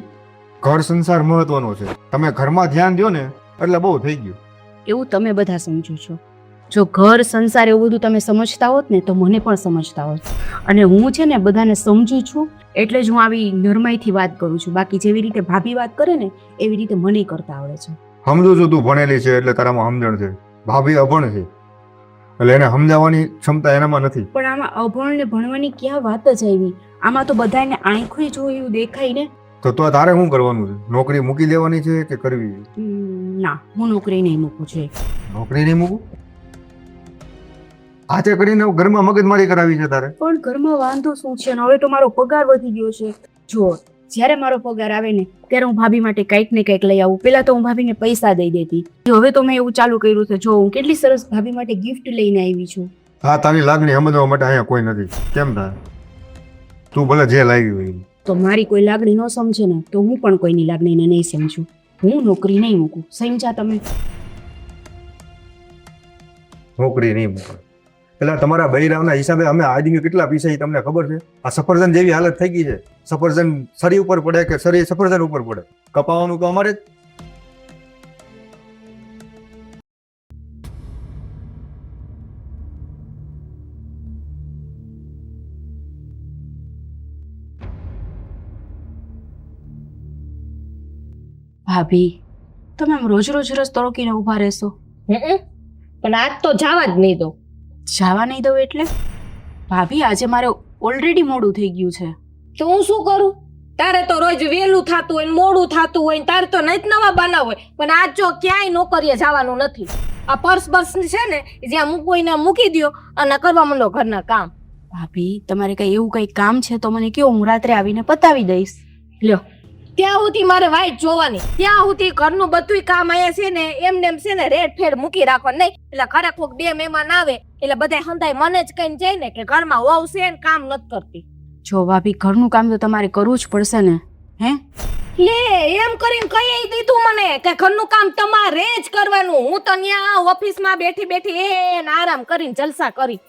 Speaker 6: ઘર સંસાર મહત્વનો છે. તમે ઘરમાં ધ્યાન દો ને એટલે બહુ થઈ ગયું.
Speaker 1: એવું તમે બધા સમજો છો. જો ઘર સંસાર એવું બધું તમે સમજતા હોત ને તો મને પણ સમજતા હોત. અને હું છે ને બધાને સમજું છું એટલે જ હું આવી નરમાઈથી વાત કરું છું. બાકી જેવી રીતે ભાભી વાત કરે ને એવી રીતે મને કરતા આવડે છે.
Speaker 6: સમજુ છું તું ભણેલી છે એટલે તારામાં સમજણ છે. ભાભી અભણ છે એટલે એને સમજાવવાની ક્ષમતા એનામાં નથી.
Speaker 1: પણ આમાં અભણ ને ભણવાની ક્યાં વાત જ આવી? આમાં તો બધાને આંખોય જોયું દેખાય ને.
Speaker 6: તો તારે શું કરવાનું છે? નોકરી મૂકી દેવાની છે કે કરવી?
Speaker 1: ના, હું નોકરી નહીં મૂકું છું.
Speaker 6: નોકરી નહીં મૂકું? હાથે કરીને ઘરમાં મગજમારી કરાવી છે તારે?
Speaker 1: પણ ઘરમાં વાંધો શું છે? હવે તો મારો પગાર વધી ગયો છે. જો જ્યારે મારો પગાર આવે ને ત્યારે હું ભાભી માટે કંઈક ને કંઈક લઈ આવું. પેલા તો હું ભાભીને પૈસા દઈ દેતી. હવે તો મેં એવું ચાલુ કર્યું છે. જો હું કેટલી સરસ ભાભી માટે ગિફ્ટ લઈને આવી છું.
Speaker 6: હા, તારી લાગણી સમજવા માટે અહીંયા કોઈ નથી. કેમ થાય? તું ભલે જે લાગી હોય.
Speaker 1: તો મારી કોઈ લાગણી ન સમજે ને તો હું પણ કોઈની લાગણીને નહીં સમજું. હું નોકરી નહીં મૂકું. સમજ્યા તમે?
Speaker 6: નોકરી નહીં મૂકે. પેલા તમારા બૈરાવના હિસાબે અમે આદમી કેટલા પૈસા એ તમને ખબર છે? આ સફરજન જેવી હાલત થઈ ગઈ છે. સફરજન સરી ઉપર પડે કે સરી સફરજન ઉપર પડે, કપાવાનું તો અમારે જ.
Speaker 1: ભાભી તમે આમ રોજ રોજ રસ્તો રોકીને ઊભા રહેશો?
Speaker 2: પણ આજ તો જવા જ નહીં દો.
Speaker 1: જવા નહીં દઉં એટલે? ભાભી આજે મારે ઓલરેડી મોડું થઈ ગયું છે.
Speaker 2: તો હું શું કરું? તારે તો રોજ વહેલું થતું હોય ને મોડું થતું હોય ને તારે તો નહીં નવા બનાવ હોય. પણ આજ જો ક્યાંય નોકરીએ જવાનું નથી. આ પર્સ છે ને જ્યાં મૂકવું એને મૂકી દો અને કરવા માંડો ઘરના કામ.
Speaker 1: ભાભી તમારે કઈ એવું કઈ કામ છે તો મને કહો, હું રાત્રે આવીને પતાવી દઈશ.
Speaker 2: લ્યો, ત્યાં સુધી મારે વાઈટ જોવાની. ત્યાં સુધી ઘરનું બધું કામ અહીંયા છે ને એમને એમ છે ને રેડ ફેડ મૂકી રાખવાનું નહીં. એટલે ઘરે કોક 2 મહેમાન આવે એટલે બધા હંધાય મને જ કહીને જાય ને કે ઘરમાં વહુ છે ને કામ નથી કરતી.
Speaker 1: જો ભાભી ઘરનું કામ તો તમારે કરવું જ પડશે ને.
Speaker 2: લે એમ કરીને કહી દીધું મને કે ઘરનું કામ તમારે જ કરવાનું. હું તો ત્યાં ઓફિસમાં બેઠી બેઠી આરામ કરીને જલસા કરી.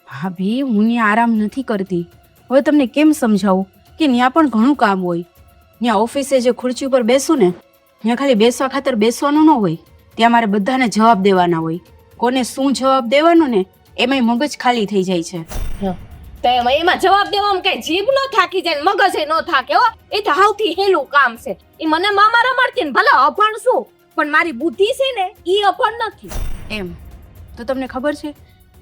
Speaker 1: ભાભી હું ત્યાં આરામ નથી કરતી. હવે તમને કેમ સમજાવું કે ત્યાં પણ ઘણું કામ હોય. ત્યાં ઓફિસે જે ખુરશી ઉપર બેસું ને ત્યાં ખાલી બેસવા ખાતર બેસવાનું ન હોય. ત્યાં મારે બધાને જવાબ દેવાના હોય. કોને શું જવાબ દેવાનું ને એમાંય મગજ ખાલી થઈ જાય છે.
Speaker 2: તો એમાં જવાબ દેવામાં કઈ જીભ ન થાકી જાય મગજ ન થાકે. હો, એ તો સૌથી હેલું કામ છે. એ મને મામા રમાડતી ને ભલે અભણ શું પણ મારી બુદ્ધિ છે ને એ અભણ નથી.
Speaker 1: એમ તો તમને ખબર છે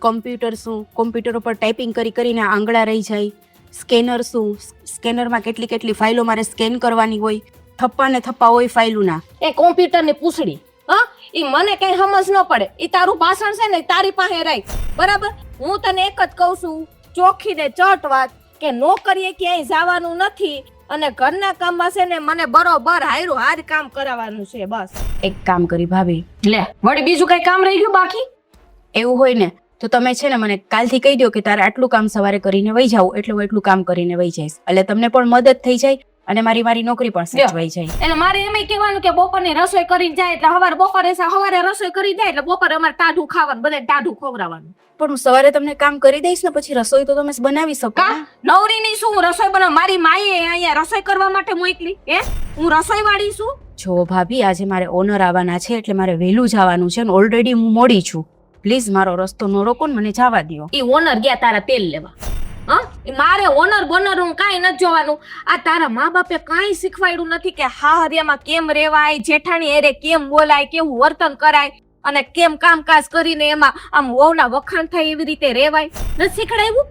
Speaker 1: કોમ્પ્યુટર શું? કોમ્પ્યુટર ઉપર ટાઈપિંગ કરીને આંગળા રહી જાય. સ્કેનર શું? સ્કેનરમાં કેટલી ફાઇલો મારે સ્કેન કરવાની હોય. થપ્પા ને થપ્પા હોય ફાઇલોના.
Speaker 2: એ કોમ્પ્યુટરની પૂછડી. હા, એ મને કઈ સમજ ન પડે. એ તારું ભાષણ છે ને તારી પાસે રાખ. બરાબર? હું તને એક જ કહું છું ચોખ્ખી ને ચટ વાત કે નોકરીએ ક્યાંય જવાનું નથી અને ઘરના કામમાં છે ને મને બરોબર હાયરું હાર કામ કરાવવાનું છે. બસ
Speaker 1: એક કામ કરી ભાભી.
Speaker 2: લે વળી બીજું કઈ કામ રહી ગયું બાકી?
Speaker 1: એવું હોય ને તો તમે છે ને મને કાલથી કહી દો કે તારે આટલું કામ સવારે કરીને વહી જાવ એટલે હું એટલું કામ કરીને વહી જઈશ. એટલે તમને પણ મદદ થઈ જાય અને મારી નોકરી પણ સચવાઈ જાય.
Speaker 2: એટલે મારે એમ કહેવાનું કે બપોરની રસોઈ કરીને જાય એટલે સવારે રસોઈ કરી જાય એટલે બપોરે અમારે ટાઢું ખાવાનું, બધા ટાઢું ખવડાવવાનું.
Speaker 1: પણ હું સવારે તમને કામ કરી દઈશ ને પછી રસોઈ તો તમે બનાવી શકો.
Speaker 2: નવરી ની શું રસોઈ બનાવ? મારી માએ અહીંયા રસોઈ કરવા માટે મોકલી. હું રસોઈ વાળી છું?
Speaker 1: જો ભાભી આજે મારે ઓનર આવવાના છે એટલે મારે વહેલું જવાનું છે ને ઓલરેડી હું મોડી છું. પ્લીઝ મારો રસ્તો ન રોકો ને મને જવા દો.
Speaker 2: એ ઓનર ગયા તારા તેલ લેવા. હા મારે ઓનર બોનર હું કાંઈ નથી જોવાનું. આ તારા મા બાપે કાંઈ શીખવાડ્યું નથી કે હાહરિયામાં કેમ રેવાય, જેઠાણી એરે કેમ બોલાય, કેવું વર્તન કરાય અને કેમ કામકાજ કરીને એમાં આમ વહુના વખાણ થાય એવી રીતે રેવાય. નથી શીખડાવ્યું?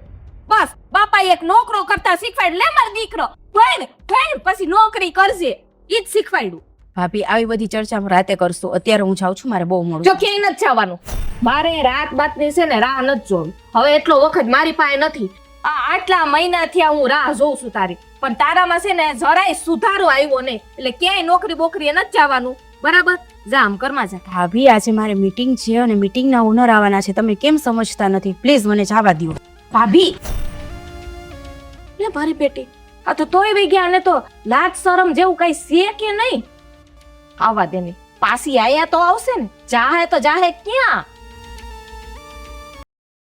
Speaker 2: બસ બાપાએ એક નોકરો કરતા શીખવાડ, લે મારો દીકરો ભણ પછી નોકરી કરજે, ઈ જ શીખવાડ્યું.
Speaker 1: ભાભી આવી બધી ચર્ચા અમે રાતે કરશું, અત્યારે હું જાઉં છું, મારે બહુ મોડું
Speaker 2: જો ક્યાંય નથી જવાનું. મારે રાત બાતની છે ને રાહ નથી જોવી. હવે એટલો વખત મારી પાસે નથી. આટલા મહિનાથી હું રાહ જોઉં છું તારી, પણ તારામાં છે ને જરાય સુધારો આવ્યો નહીં. એટલે ક્યાંય નોકરી બોકરી નથી જવાનું, બરાબર? જા આમ કરમાં જા.
Speaker 1: ભાભી આજે મારે મીટિંગ છે અને મીટિંગના ઓનર આવવાના છે, તમે કેમ સમજતા નથી? પ્લીઝ મને જવા દો.
Speaker 2: ભાભી લે મારી બેટી, આ તો તોય વઈ ગયા ને તો લાજ શરમ જેવું કઈ છે કે નહીં? આવવા દે ને, પાછી આયા તો આવશે ને, જાહે તો જાહે ક્યાં?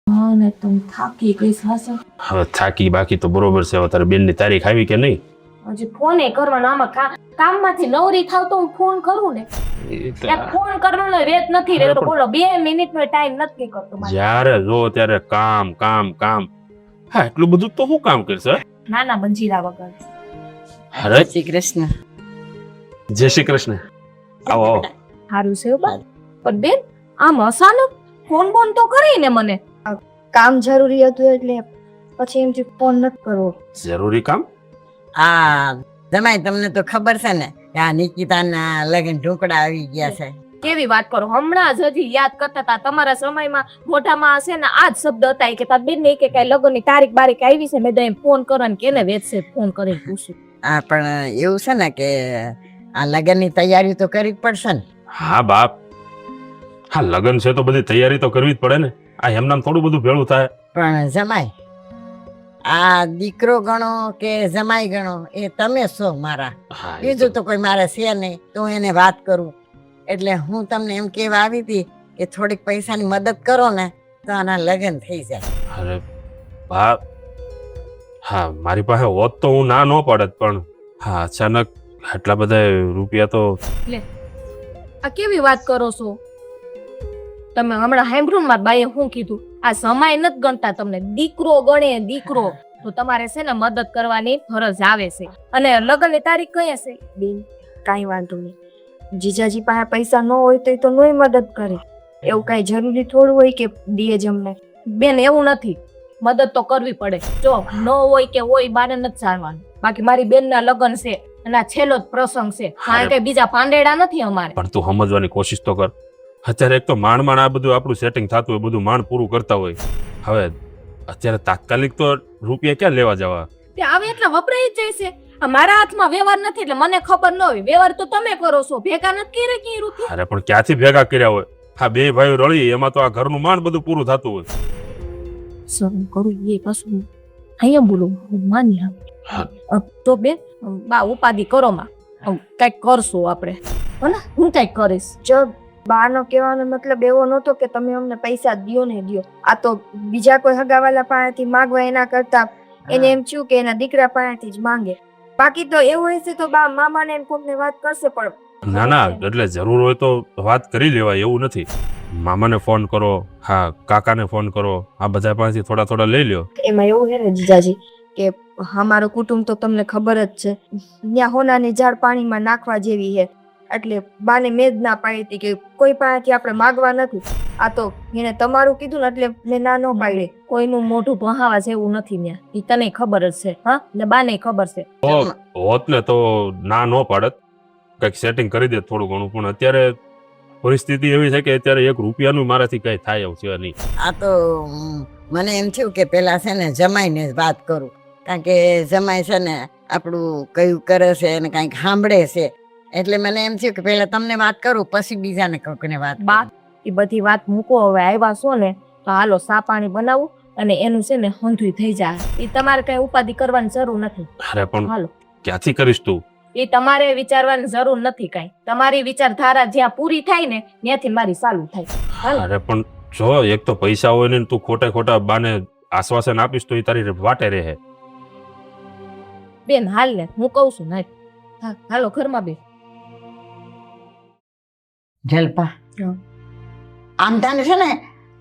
Speaker 2: હા ને તું થાકી ગઈ સાસુ.
Speaker 3: હવે થાકી બાકી તો બરોબર છે. હવે તારી બેનની તારીખ આવી કે નહીં?
Speaker 2: હજી ફોને કરવાનો, આમાં કામમાંથી નવરી થાવ તો હું ફોન કરું ને. ફોન કરવાનો રેત નથી રહેતો. બોલો 2 મિનિટનો ટાઈમ નથી કરતો મારે.
Speaker 3: જ્યારે જો ત્યારે કામ કામ કામ. હા, એટલું બધું તો હું કામ કરશે?
Speaker 2: નાના બંજીરા વગર.
Speaker 3: અરે
Speaker 4: શ્રી કૃષ્ણ.
Speaker 3: જય શ્રી કૃષ્ણ. આવો આવો.
Speaker 2: સારું છે બા. પણ બેન આમ અચાનક ફોન બોન તો કરીને મને.
Speaker 5: કામ જરૂરી હતું એટલે પછી એમથી ફોન નથી કરવો.
Speaker 3: જરૂરી કામ?
Speaker 4: આ જમાઈ તમને તો ખબર છે ને કે આ નિકિતાના લગ્ન ઢોકળા આવી ગયા છે.
Speaker 2: કેવી વાત કરો, હમણાં જ હજી યાદ કરતા હતા. તમારા સમયમાં મોઢામાં હશે ને આ જ શબ્દ હતા કે તાર બેન ને કે કઈ લગ્નની તારીખ બારીખ આવી છે, મેં એમ ફોન કરવાનું કેને વેચશે, ફોન કરીને પૂછ્યું.
Speaker 4: આ પણ એવું છે ને કે આ લગ્નની તૈયારી તો કરવી જ પડશે ને.
Speaker 3: હા બાપ, હા લગ્ન છે તો બધી તૈયારી તો કરવી જ પડે ને. આ એમનામ થોડું બધું ભેળું થાય.
Speaker 4: પણ જમાઈ, આ દીકરો ગણો કે જમાઈ ગણો એ તમે છો મારા.
Speaker 3: હા, એ
Speaker 4: બીજું તો કોઈ મારે છે નહીં, તો એને વાત કરું. એટલે હું તમને એમ કહેવા આવી હતી કે થોડીક પૈસાની મદદ કરો ને તો આના લગ્ન થઈ જાય.
Speaker 3: અરે બાપ, હા મારી પાસે હોત તો હું ના ન પડત, પણ હા અચાનક આટલા બધા રૂપિયા તો.
Speaker 2: આ કેવી વાત કરો છો તમે? હમણાં સાંભળ્યું મારા બાઈએ શું કીધું? આ સમાય નથી ગણતા, તમને દીકરો ગણે દીકરો. તો તમારે છે ને મદદ કરવાની ફરજ આવે છે. અને લગ્નની તારીખ કઈ હશે?
Speaker 5: બેન કાંઈ વાંધો નહીં, જીજાજી પાસે પૈસા ન હોય તો નોય મદદ કરે. એવું કાંઈ જરૂરી થોડું હોય કે દીએ જ અમને.
Speaker 2: બેન એવું નથી, મદદ તો કરવી પડે. જો ન હોય કે હોય બાને નથી જાણવાનું. બાકી મારી બેનના લગ્ન છે અને આ છેલ્લો જ પ્રસંગ છે, કારણ કે બીજા પાંડેડા નથી અમારે.
Speaker 3: પણ તું સમજવાની કોશિશ તો કર. અત્યારે એક તો માંડ આ બધું આપણું સેટિંગ થતું હોય, બધું માંડ પૂરું કરતા હોય. હવે અત્યારે તાત્કાલિક તો રૂપિયા ક્યાં લેવા જવા?
Speaker 2: તે આવે એટલે વપરાઈ જ જાય છે. આ મારા હાથમાં વ્યવહાર નથી એટલે મને ખબર ન હોય. વ્યવહાર તો તમે કરો છો, ભેગા નથી કરી રૂપિયા.
Speaker 3: અરે પણ ક્યાંથી ભેગા કર્યા હોય? હા બે ભાઈઓ રળી એમાં તો આ ઘરનું માંડ બધું પૂરું થતું હોય.
Speaker 2: સરું કરું એ પાછું અહીંયા બોલું માની તો બેન બા ઉપાધિ કરો માં, કઈક કરશું આપણે. હને હું કઈક કરીશ.
Speaker 5: જો બાનો કહેવાનો મતલબ એવો નહોતો કે તમે અમને પૈસા દ્યો ને દ્યો. આ તો બીજા કોઈ હગાવાલા પાસેથી માંગવા એના કરતા એને એમ થયું કે એના દીકરા પાસેથી જ માંગે. બાકી તો એવું હશે તો બા મામાને એમ કોકને વાત કરશે. પણ
Speaker 3: ના ના, એટલે જરૂર હોય તો વાત કરી લેવાય, એવું નથી. મામાને ફોન કરો, હા કાકાને ફોન કરો, આ બધા પાસેથી થોડા થોડા લઈ લ્યો.
Speaker 5: એમાં એવું છે ને જીજાજી કે અમારું કુટુંબ તો તમને ખબર જ છે, ત્યાં હોનાની ઝાડ પાણીમાં નાખવા જેવી છે. એટલે બાને મેં જ ના પાડી હતી કે કોઈ પાસેથી આપણે માગવા નથી. આ તો એને તમારું કીધું ને એટલે મેં ના ન પાડી.
Speaker 2: કોઈનું મોઢું ભહાવા જેવું નથી ત્યાં, ઈ તને ખબર જ છે. હા ને બાને ખબર છે.
Speaker 3: હોત ને તો ના ન પાડત, કંઈક સેટિંગ કરી દે થોડું ઘણું. પણ અત્યારે પરિસ્થિતિ એવી છે કે અત્યારે 1 રૂપિયાનું મારાથી કઈ થાય એવું છે નહીં.
Speaker 4: આ તો મને એમ થયું કે પેલા છે ને જમાઈને જ વાત કરું, કારણ કે જમાઈ છે ને આપણું કયું કરે છે અને કાંઈક સાંભળે છે. એટલે મને એમ થયું કે પેલા તમને વાત કરું પછી બીજાને કોકને વાત.
Speaker 2: બા એ બધી વાત મૂકો, હવે આવ્યા છો ને તો હાલો સા પાણી બનાવું અને એનું છે ને હંધુય થઈ જાય. એ તમારે કઈ ઉપાધિ કરવાની જરૂર નથી.
Speaker 3: અરે પણ
Speaker 2: હાલો
Speaker 3: ક્યાંથી કરીશ તું?
Speaker 2: એ તમારે વિચારવાની જરૂર નથી કાંઈ. તમારી વિચારધારા જ્યાં પૂરી થાય ને ત્યાંથી મારી ચાલુ થાય. હાલો.
Speaker 3: અરે પણ જો એક તો પૈસા હોય ને તું ખોટા ખોટા બાને આશ્વાસન આપીશ તો એ તારી વાટે રહે.
Speaker 2: બેન હાલ ને હું કઉ છું ને. હા હાલો ઘરમાં બે.
Speaker 4: જલપા, આમ તાને છે ને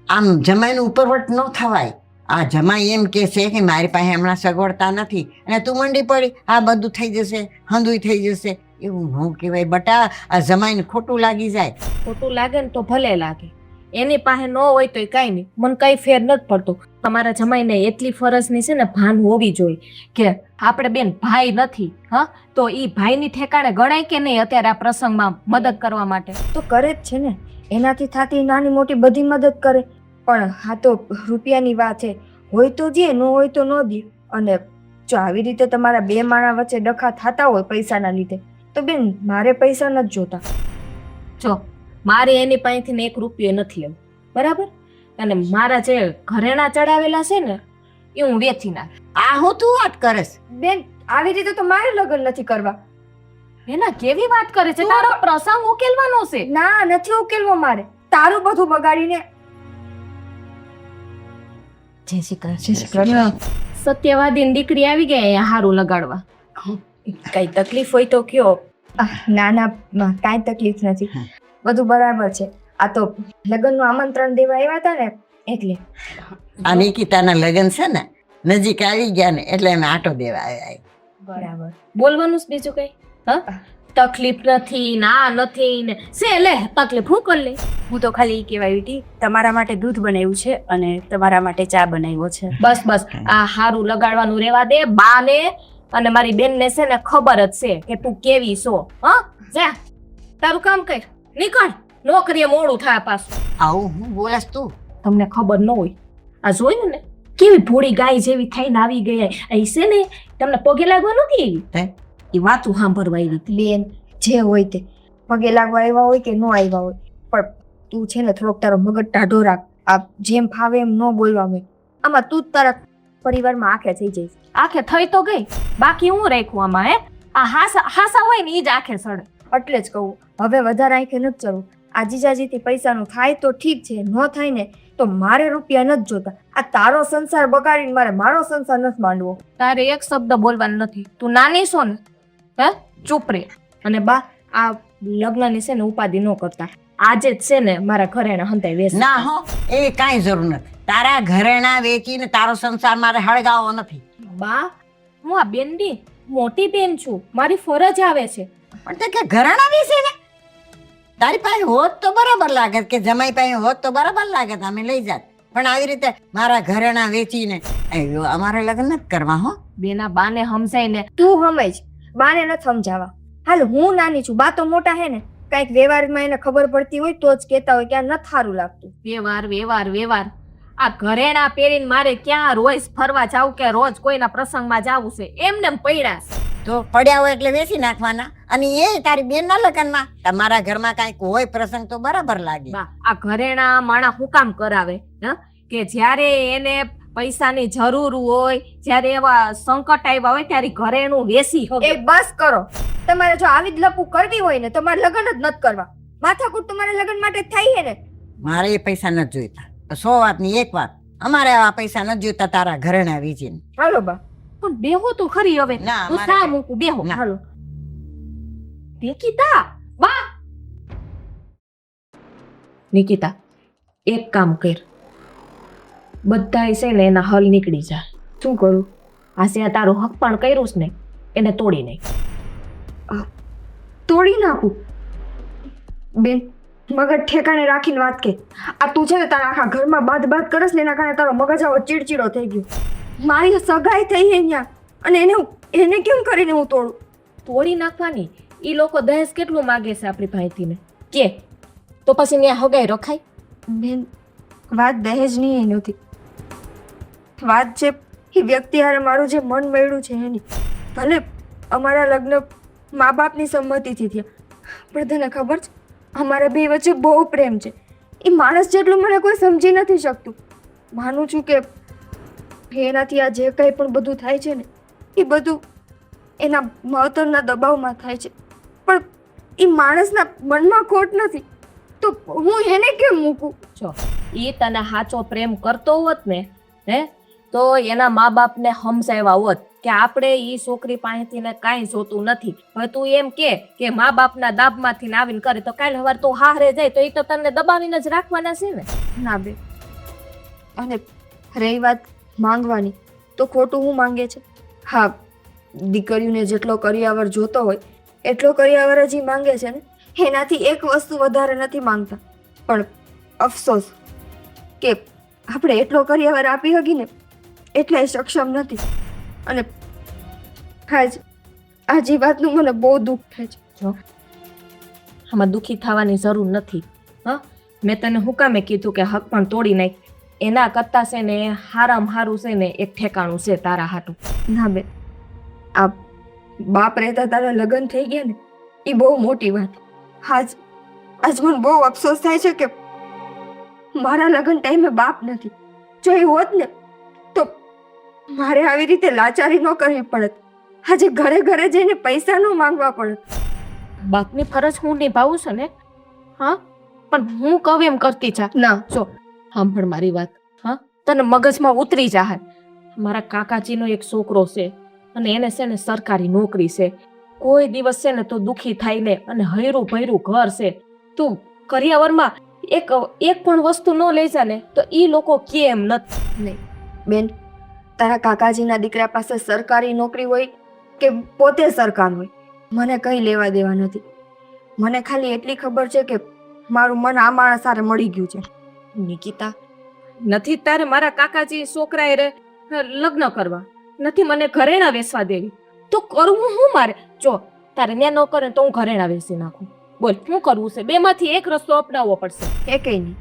Speaker 4: આમ જમાઈનું ઉપરવટ ન થવાય. આ જમાઈ એમ કે છે કે મારી પાસે હમણાં સગવડતા નથી અને તું મંડી પડી આ બધું થઈ જશે, હંધુય થઈ જશે. એવું ન કહેવાય બટા, આ જમાઈને ખોટું લાગી જાય.
Speaker 2: ખોટું લાગે ને તો ભલે લાગે, એની પાસે ન હોય તો કઈ નહીં, મને કઈ ફેર નથી પડતો. તમારા જમાઈને એટલી ફરજની છે ને ભાન હોવી જોઈએ કે આપણે બેન ભાઈ નથી, હા, તો ઈ ભાઈની ઠેકાણે ગણાય કે નહીં અત્યારે આ પ્રસંગમાં મદદ કરવા માટે?
Speaker 5: તો કરે જ છે ને, એનાથી થતી નાની મોટી બધી મદદ કરે. પણ હા તો રૂપિયાની વાત છે, હોય તો દે, ન હોય તો ન દે. અને જો આવી રીતે તમારા બે માણા વચ્ચે ડખા થતા હોય પૈસાના લીધે, તો બેન મારે પૈસા નથી જોતા.
Speaker 2: જો મારે એની પાસેથી 1 રૂપિયો નથી લેવો, બરાબર? અને મારા જે ઘરેણા ચડાવેલા છે ને એ હું વેચી નાખ.
Speaker 4: આ હું તું વાત કરસ?
Speaker 5: બેન આવી રીતે તો મારે લગ્ન નથી કરવા.
Speaker 2: એના કેવી વાત કરે છે? તારો પ્રસંગ ઉકેલવાનો છે.
Speaker 5: ના, નથી ઉકેલવો મારે. તારું બધું બગાડીને
Speaker 2: જય શ્રી કૃષ્ણ. સત્યવાદી દીકરી આવી ગઈ અહીંયા હારું લગાડવા. કઈ તકલીફ હોય તો કયો.
Speaker 5: ના ના, કાંઈ તકલીફ નથી, બધું બરાબર છે. આ તો લગ્નનું આમંત્રણ દેવા આવ્યા હતા ને એટલે.
Speaker 4: આ નિકિતાના લગ્ન છે ને નજીક આવી ગયા ને એટલે અમે આટો દેવા આવ્યા.
Speaker 5: બરાબર.
Speaker 2: બોલવાનું જ બીજું કઈ? હા, તકલીફ નથી, ના નથી ને સે લે તકલીફ હું કરી લે.
Speaker 1: હું તો ખાલી ઈ કહેવાય હતી, તમારા માટે દૂધ બનાવ્યું છે અને તમારા માટે ચા બનાવ્યો છે.
Speaker 2: બસ બસ, આ હારું લગાડવાનું રેવા દે. બાને અને મારી બેનને છે ને ખબર જ છે કે તું કેવી છો. હા, જા તારું કામ કર, નીકળ, નોકરીએ મોડું થાય પાછું.
Speaker 4: આવું હું બોલસ તું?
Speaker 2: તમને ખબર ન હોય, આ જોયું ને કેવી ભોળી ગાય જેવી થઈને આવી ગઈ. અહીં છે ને તમને પગે લાગવા નથી
Speaker 4: હે?
Speaker 2: એ વાતું સાંભળવા આવી હતી.
Speaker 5: બેન જે હોય તે, પગે લાગવા આવ્યા હોય કે ન આવ્યા હોય, પણ તું છે ને થોડોક તારો મગજ ટાઢો રાખ. આ જેમ ફાવે એમ ન બોલવા હોય. આમાં તું જ તારા પરિવારમાં આખે થઈ જઈશ.
Speaker 2: આખે થઈ તો ગઈ, બાકી હું રાખ્યું આમાં? હે, આ હાસા હોય ને એ જ આખે સડે.
Speaker 5: એટલે જ કહું, હવે વધારે આંખે નથી ચડવું. આ જીજાજીથી પૈસાનું થાય તો ઠીક છે, ન થાય ને તો મારે રૂપિયા નથી જોતા. આ તારો સંસાર બગાડીને મારે મારો સંસાર નથી માંડવો.
Speaker 2: તારે એક શબ્દ બોલવાનું નથી. તું નાની છો ને, હે, ચૂપ રે. અને બા, આ લગ્નની છે ને ઉપાધિ ન કરતા. આજે જ છે ને મારા ઘરેણા હંતાઈ વેચ.
Speaker 4: ના હો, એવી કાંઈ જરૂર નથી. તારા ઘરેણા વેચીને તારો સંસાર મારે હળગાવવો નથી.
Speaker 2: બા, હું આ બેનની મોટી બેન છું, મારી ફરજ આવે છે.
Speaker 4: પણ તે કે ઘરેણા વેચે ને તારી પાસે હોત તો બરાબર લાગત, કે જમાઈ પાસે હોત તો બરાબર લાગત, અમે લઈ જાત. પણ આવી રીતે મારા ઘરેણા વેચીને અમારે લગ્ન નથી કરવા. હો
Speaker 2: બેના બાને સમજાઈને.
Speaker 5: તું સમજ, બાને નથી સમજાવવા. હાલ હું નાની છું, બા તો મોટા હે ને. કાંઈક વ્યવહારમાં એને ખબર પડતી હોય તો જ કહેતા હોય કે આ નથી સારું લાગતું.
Speaker 2: વ્યવહાર વ્યવહાર વ્યવહાર. આ ઘરેણા પહેરીને મારે ક્યાં રોજ ફરવા જાવું કે રોજ કોઈના પ્રસંગમાં જાવું છે? એમને પડ્યા છે.
Speaker 4: તો પડ્યા હોય એટલે વેચી નાખવાના. અને એ તારી બેનના લગ્નમાં. તમારા ઘરમાં કાંઈક હોય પ્રસંગ તો બરાબર લાગે.
Speaker 2: બા, આ ઘરેણા માણા હું કામ કરાવે? હ, કે જ્યારે એને પૈસાની જરૂર હોય, જ્યારે એવા સંકટ આવ્યા હોય ત્યારે ઘરેણું વેચી
Speaker 5: એ બસ કરો. તમારે જો આવી જ લપુ કરવી હોય ને તો મારે લગ્ન જ નથી કરવા. માથાકૂટ તમારે લગ્ન માટે જ થાય છે ને.
Speaker 4: મારે એ પૈસા નથી જોઈતા. 100 વાતની એક વાત, અમારે આવા પૈસા નથી જોઈતા તારા ઘરેણા વેચીને.
Speaker 5: હાલો બા.
Speaker 2: પણ બેહો તો ખરી હવે.
Speaker 4: ના,
Speaker 2: હું
Speaker 4: મારે
Speaker 2: શા
Speaker 4: કઈ-
Speaker 2: મૂકું? બેહો.
Speaker 4: ના.
Speaker 2: હાલો. નિકિતા, બા. નિકિતા, એક કામ કર. બધાય છે ને એના હલ નીકળી જાય.
Speaker 5: શું કરું?
Speaker 2: આ તારું હક પણ કર્યું છે ને એને તોડી નાખ.
Speaker 5: તોડી નાખું? બેન મગજ ઠેકાણે રાખીને વાત કે. આ તું છે ને તારા આખા ઘરમાં બાદ કરસ ને એના કારણે તારો મગજ આવો ચીડચીડો થઈ ગયો. મારી સગાઈ થઈ છે અહીંયા અને એને કેમ કરીને હું તોડું?
Speaker 2: તોડી નાખવાની. ઈ લોકો દહેજ કેટલું માગે છે આપણી પાસેથી ને કે તો પછી ત્યાં હગાઈ રખાય?
Speaker 5: બેન વાત દહેજની એ નથી. વાત છે એ વ્યક્તિ હારે મારું જે મન મળ્યું છે એની. ભલે અમારા લગ્ન મા બાપની સંમતિથી થયા, પણ તને ખબર છે અમારા બે વચ્ચે બહુ પ્રેમ છે. એ માણસ જેટલું મને કોઈ સમજી નથી શકતું. માનું છું કે એનાથી આ જે કંઈ પણ બધું થાય છે ને એ બધું એના માવતરના દબાવમાં થાય છે, પણ એ માણસના મનમાં ખોટ નથી તો હું એને કેમ મૂકું?
Speaker 2: જો ઈ તને સાચો પ્રેમ કરતો હોત ને, હે, તો એના મા બાપને સમજાવ્યા હોત કે આપણે ઈ છોકરી પાસેથી ને કાંઈ જોતું નથી. હવે તું એમ કે મા બાપના દાબમાંથી આવીને કરે તો કાલ સવાર તું હારે જાય તો એ તો તને દબાવીને જ રાખવાના છે ને.
Speaker 5: ના બે. અને રહી વાત માંગવાની તો ખોટું હું માંગે છે? હા, દીકરીઓને જેટલો કરિયાવર જોતો હોય એટલો કરિયાવર જ ઈ માંગે છે ને, એનાથી એક વસ્તુ વધારે નથી માંગતા. પણ અફસોસ કે આપણે એટલો કરિયાવર આપી હકી ને એટલે એ સક્ષમ નથી. અને આજ વાતનું મને બહુ દુઃખ થાય છે.
Speaker 2: જો આમાં દુઃખી થવાની જરૂર નથી. હા, મેં તને હું કામે કીધું કે હક પણ તોડી નાખ. એના કરતા છે ને હારામાં હારું છે ને એક ઠેકાણું છે તારા હાટું.
Speaker 5: ના બેન, આ બાપ રહેતા તારા લગ્ન થઈ ગયા ને એ બહુ મોટી વાત. આજ મને બહુ અફસોસ થાય છે કે મારા લગ્ન ટાઈમે બાપ નથી. જો એ હોત ને તો મારે આવી રીતે લાચારી ન કરવી પડત. આજે ઘરે ઘરે જઈને પૈસા ન માંગવા પડત.
Speaker 2: બાપની ફરજ હું નિભાવું છું ને. હા, પણ હું કહું એમ કરતી જા.
Speaker 5: ના,
Speaker 2: જો સાંભળ મારી વાત. હા, તને મગજમાં ઉતરી જાય. મારા કાકાજીનો એક છોકરો છે અને એને છે ને સરકારી નોકરી છે. કોઈ દિવસ છે ને તો દુઃખી થાય ને અને હૈરું ભૈરું ઘર છે. તું કરિયાવરમાં એક પણ વસ્તુ ન લઈ જા ને તો ઈ લોકો કેમ નથી.
Speaker 5: નહીં બેન, તારા કાકાજીના દીકરા પાસે સરકારી નોકરી હોય કે પોતે સરકાર હોય, મને કંઈ લેવા દેવા નથી. મને ખાલી એટલી ખબર છે કે મારું મન આ માણસ સાથે મળી ગયું છે.
Speaker 2: નિકિતા, નથી તારે મારા કાકાજી છોકરાએ લગ્ન કરવા, નથી મને ઘરેણા વેચવા દેવી, તો કરવું હું મારે? જો તારે ન્યા ન કરે તો હું ઘરેણા વેચી નાખું. બોલ શું કરવું છે? બેમાંથી એક રસ્તો અપનાવવો પડશે.
Speaker 5: એ કંઈ નહીં,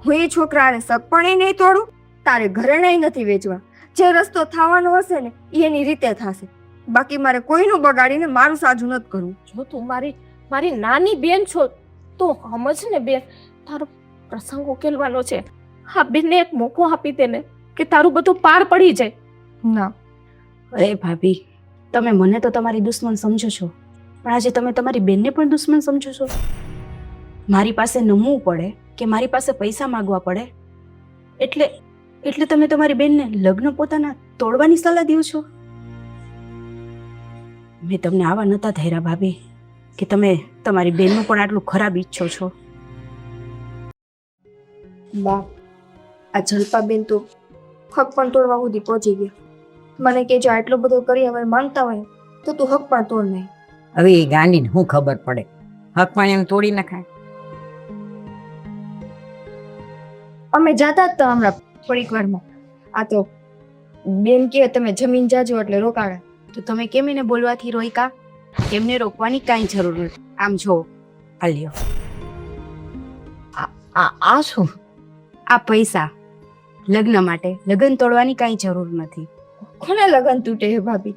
Speaker 5: હું એ છોકરાને સગ પણ નહીં તોડું, તારે ઘરેણાય નથી વેચવા. જે રસ્તો થવાનો હશે ને એ એની રીતે થશે. બાકી મારે કોઈનું બગાડીને મારું સાજું નથી કરવું.
Speaker 2: જો તું મારી નાની બેન છો તો સમજ ને બેન, તારો પ્રસંગ ઉકેલવાનો છે. હા, બેનને એક મોકો આપી દે ને કે તારું બધું પાર પડી જાય.
Speaker 5: ના,
Speaker 1: અરે ભાભી, તમે મને તો તમારી દુશ્મન સમજો છો, પણ આજે તમે તમારી બેનને પણ દુશ્મન સમજો છો. મારી પાસે નમવું પડે કે મારી પાસે પૈસા માંગવા પડે એટલે તમે તમારી બેનને લગ્ન પોતાના તોડવાની સલાહ દો છો. મેં તમને આવા નતા ધાર્યા ભાભી કે તમે તમારી બેનનું પણ આટલું ખરાબ ઈચ્છો છો.
Speaker 5: બા, આ જલપાબેન તો હક પણ તોડવા સુધી પહોંચી ગયા. મને કે જો આટલો બધો કરી હવે માંગતા હોય તો તું હક પણ તોડ નહીં.
Speaker 4: હવે એ ગાંડીને શું ખબર પડે? હક પણ એમ તોડી નખાય.
Speaker 5: અમે જાતા જ તો હમણાં થોડીક વારમાં. આ તો બેન કે તમે જમીન જાજો એટલે રોકાણા.
Speaker 1: તો તમે કેમ એને બોલવાથી રોક્યા? એમને રોકવાની કાંઈ જરૂર નથી. આમ જો, આ લ્યો,
Speaker 4: આ શું?
Speaker 1: આ પૈસા લગ્ન માટે. લગ્ન તોડવાની કાંઈ જરૂર નથી.
Speaker 5: કોના લગન તૂટે હે ભાભી?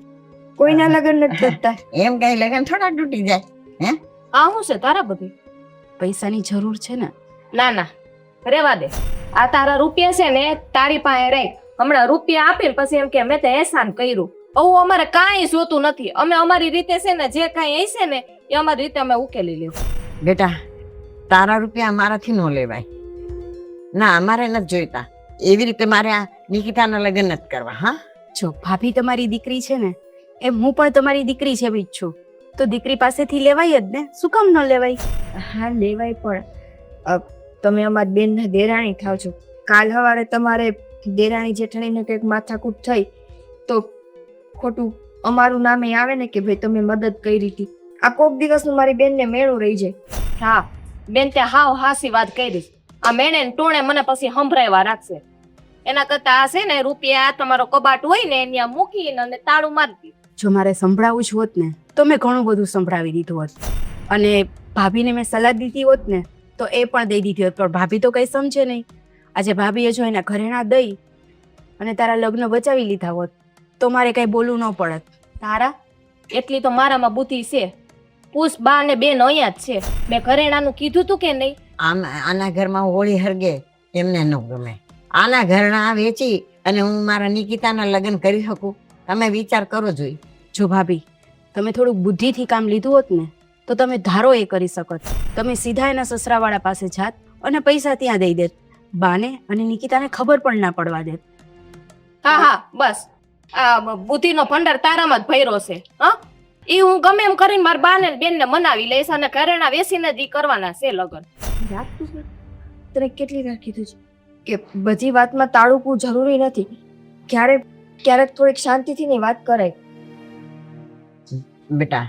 Speaker 5: કોઈના લગન નથી તૂટતા.
Speaker 4: એમ કઈ લગન થોડા તૂટી જાય?
Speaker 2: આ શું છે તારા બધી?
Speaker 1: પૈસાની જરૂર છે ને.
Speaker 2: ના ના, રેવા દે. આ તારા રૂપિયા છે ને તારી પાસે રહે. હમણાં રૂપિયા આપીને પછી એમ કે મેં તો એહસાન કર્યું. આવું અમારે કાંઈ જોતું નથી. અમે અમારી રીતે છે ને જે કાંઈ હશે ને એ અમારી રીતે અમે ઉકેલી લેવું.
Speaker 4: બેટા, તારા રૂપિયા મારાથી ન લેવાય. ના, અમારે નથી જોઈતા. એવી રીતે મારે આ નિકિતાના લગ્ન નથી કરવા. હા,
Speaker 1: જો ભાભી તમારી દીકરી છે ને એમ હું પણ તમારી દીકરી છે એવી જ છું. તો દીકરી પાસેથી લેવાય જ ને, શું કામ ન લેવાય?
Speaker 5: હા, લેવાય પણ તમે અમારી બેનના દેરાણી થાવ છો. કાલ સવારે તમારે દેરાણી જેઠાણીને કંઈક માથાકૂટ થઈ તો ખોટું અમારું નામે આવે ને કે ભાઈ તમે મદદ કરી હતી. આ કોક દિવસનું મારી બેનને મેળું રહી જાય.
Speaker 2: હા બેન, તે હાવ હાસી વાત કરી. આ મેણે ને ટોણે મને પછી સંભળાવ્યા રાખશે. એના કરતા આ છે ને રૂપિયા તમારો કબાટ હોય ને ત્યાં મૂકીને અને તાળું મારી દીધું.
Speaker 1: જો મારે સંભળાવવું જ હોત ને તો મેં ઘણું બધું સંભળાવી દીધું હોત, અને ભાભીને મેં સલાહ દીધી હોત ને તો એ પણ દઈ દીધી હોત. પણ ભાભી તો કંઈ સમજે નહીં. આજે ભાભીએ જો એના ઘરેણા દઈ અને તારા લગ્ન બચાવી લીધા હોત તો મારે કંઈ બોલવું ન પડત.
Speaker 2: તારા એટલી તો મારામાં બુદ્ધિ છે. પૂછ બા ને બેન અહીંયા જ છે. મેં ઘરેણાનું કીધું તું કે નહીં?
Speaker 4: આના ઘરમાં હોળી હરગે એમને ન ગમે. આના ઘરના વેચી અને હું મારા નિકિતાના લગ્ન કરી શકું? તમે વિચાર કરો જોઈએ.
Speaker 1: જો ભાભી, તમે થોડુંક બુદ્ધિથી કામ લીધું હોત ને તો તમે ધારો એ કરી શકત. તમે સીધા એના સસરાવાળા પાસે જાત અને પૈસા ત્યાં દઈ દેત. બાને અને નિકિતાને ખબર પણ ના પડવા દેત.
Speaker 2: હા હા, બસ આ બુદ્ધિનો ભંડાર તારામાં જ ભર્યો છે. હા, એ હું ગમે એમ કરીને મારા બા ને બેન ને મનાવી લઈશ અને ઘરેણા વેચીને જ ઈ કરવાના છે લગ્ન.
Speaker 5: તને કેટલી વાર કીધું છે કે બધી વાતમાં તાળું જરૂરી નથી. ક્યારેક ક્યારેક થોડીક શાંતિથી ની વાત કરાય.
Speaker 4: બેટા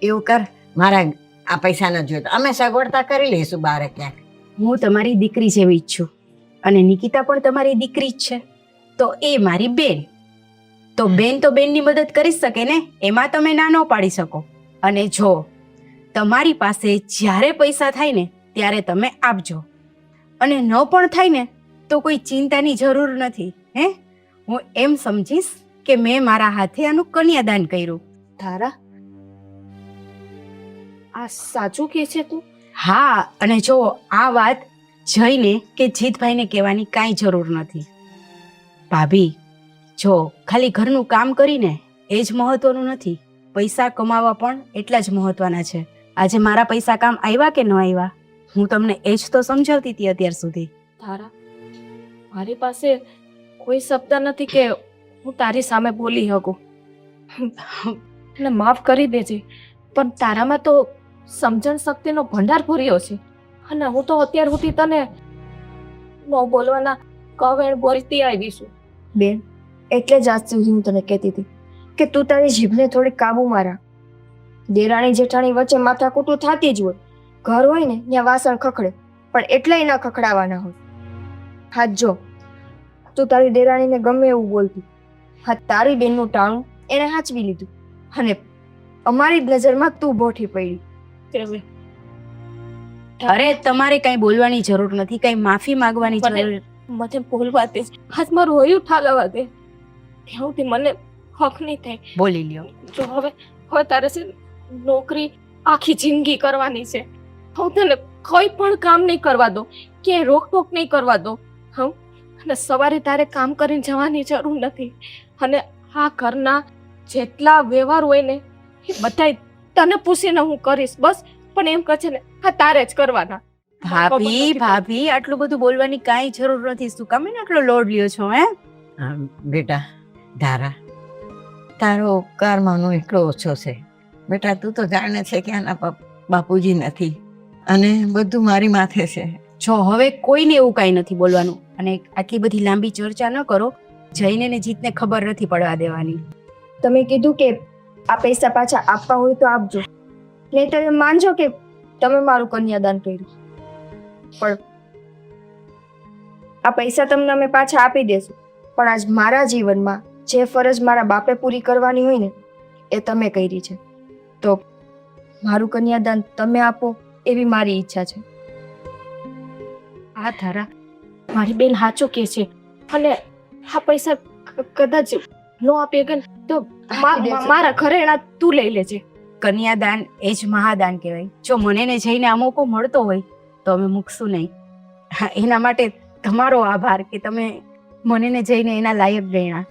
Speaker 4: એવું કર, મારા આ પૈસા ન જોઈએ તો અમે સગવડતા કરી લઈશું બારે ક્યાંક.
Speaker 1: હું તમારી દીકરી જેવી જ છું અને નિકિતા પણ તમારી દીકરી જ છે, તો એ મારી બેન. તો બેન તો બેનની મદદ કરી શકે ને, એમાં તમે ના ન પાડી શકો. અને જો તમારી પાસે જ્યારે પૈસા થાય ને ત્યારે તમે આપજો, અને ન પણ થાય ને તો કોઈ ચિંતાની જરૂર નથી. હે, હું એમ સમજીશ કે મેં મારા હાથે આનું કન્યાદાન કર્યું.
Speaker 5: તારા આ સાચું કે છે તું?
Speaker 1: હા, અને જો આ વાત જઈને કે જીતભાઈને કહેવાની કાંઈ જરૂર નથી. ભાભી, જો ખાલી ઘરનું કામ કરીને એ જ મહત્વનું નથી, પૈસા કમાવા પણ એટલા જ મહત્વના છે. આજે મારા પૈસા કામ આવ્યા કે ન આવ્યા, હું તમને એ જ તો સમજાવતી હતી અત્યાર સુધી.
Speaker 2: તારા, મારી પાસે કોઈ શબ્દ નથી કે હું તારી સામે બોલી શકું. અને માફ કરી દેજે, પણ તારામાં તો સમજણ શક્તિનો ભંડાર ભર્યો છે, અને હું તો અત્યાર સુધી તને ન બોલવાના કવેણ બોલતી આવી છું.
Speaker 5: બેન, એટલે જ આજ સુધી હું તને કહેતી હતી કે તું તારી જીભને થોડી કાબુમાં રાખ. દેરાણી જેઠાણી વચ્ચે માથાકૂટું થતી જ હોય. ઘર હોય ને ત્યાં વાસણ ખખડે, પણ એટલાય ના ખખડાવાના હોય. હા જો, તું તારી દેરાણીને ગમે એવું બોલતી, હા તારી બેનનું ટાણું એને હાચવી લીધું, અને અમારી જ નજરમાં તું બોઠી પડી.
Speaker 2: હવે
Speaker 1: અરે, તમારે કાંઈ બોલવાની જરૂર નથી, કાંઈ માફી માંગવાની
Speaker 2: મને-
Speaker 1: જરૂર.
Speaker 2: મને બોલવા દે, હાથ મારું હોયું ઠાલવા દે, ત્યાં સુધી મને હક નહીં થાય.
Speaker 1: બોલી લ્યો.
Speaker 2: જો હવે તારે છે ને નોકરી આખી જિંદગી કરવાની છે. હું તને કોઈ પણ કામ નહીં કરવા દો, ક્યાંય રોકટોક નહીં કરવા દો. હું અને સવારે તારે કામ કરીને જવાની જરૂર નથી, અને આ ઘરના જેટલા વ્યવહાર હોય ને એ બધાય તને પૂછીને હું કરીશ. બસ, પણ એમ કહે છે ને આ તારે જ કરવાના.
Speaker 1: ભાભી, ભાભી, આટલું બધું બોલવાની કાંઈ જરૂર નથી. શું કામ એને આટલો લોડ લ્યો છો? હે,
Speaker 4: બેટા ધારા, તારો કર્મનો એટલો ઓછો છે. બેટા તું તો જાણે છે કે આના બાપુજી નથી, અને બધું મારી માથે છે.
Speaker 1: જો હવે કોઈને એવું કાંઈ નથી બોલવાનું, અને આટલી બધી લાંબી ચર્ચા ન કરો. જઈને ને જીતને ખબર નથી પડવા દેવાની.
Speaker 5: તમે કીધું કે આ પૈસા પાછા આપવા હોય તો આપજો, નહીં તો માનજો કે તમે મારું કન્યાદાન કર્યું. પણ આ પૈસા તમને અમે પાછા આપી દેશું, પણ આજ મારા જીવનમાં જે ફરજ મારા બાપે પૂરી કરવાની હોય ને એ તમે કરી છે, તો મારું કન્યાદાન તમે આપો એવી મારી ઈચ્છા છે.
Speaker 2: આ ધારા, મારી બેન સાચું કે છે, અને આ પૈસા કદાચ ન આપી શકે ને તો મારા ઘરેણા તું લઈ લેજે.
Speaker 1: કન્યાદાન એ જ મહાદાન કહેવાય. જો મને ને જઈને આ મોકો મળતો હોય તો અમે મૂકશું નહીં. હા, એના માટે તમારો આભાર કે તમે મને ને જઈને એના લાયક ગણ્યા.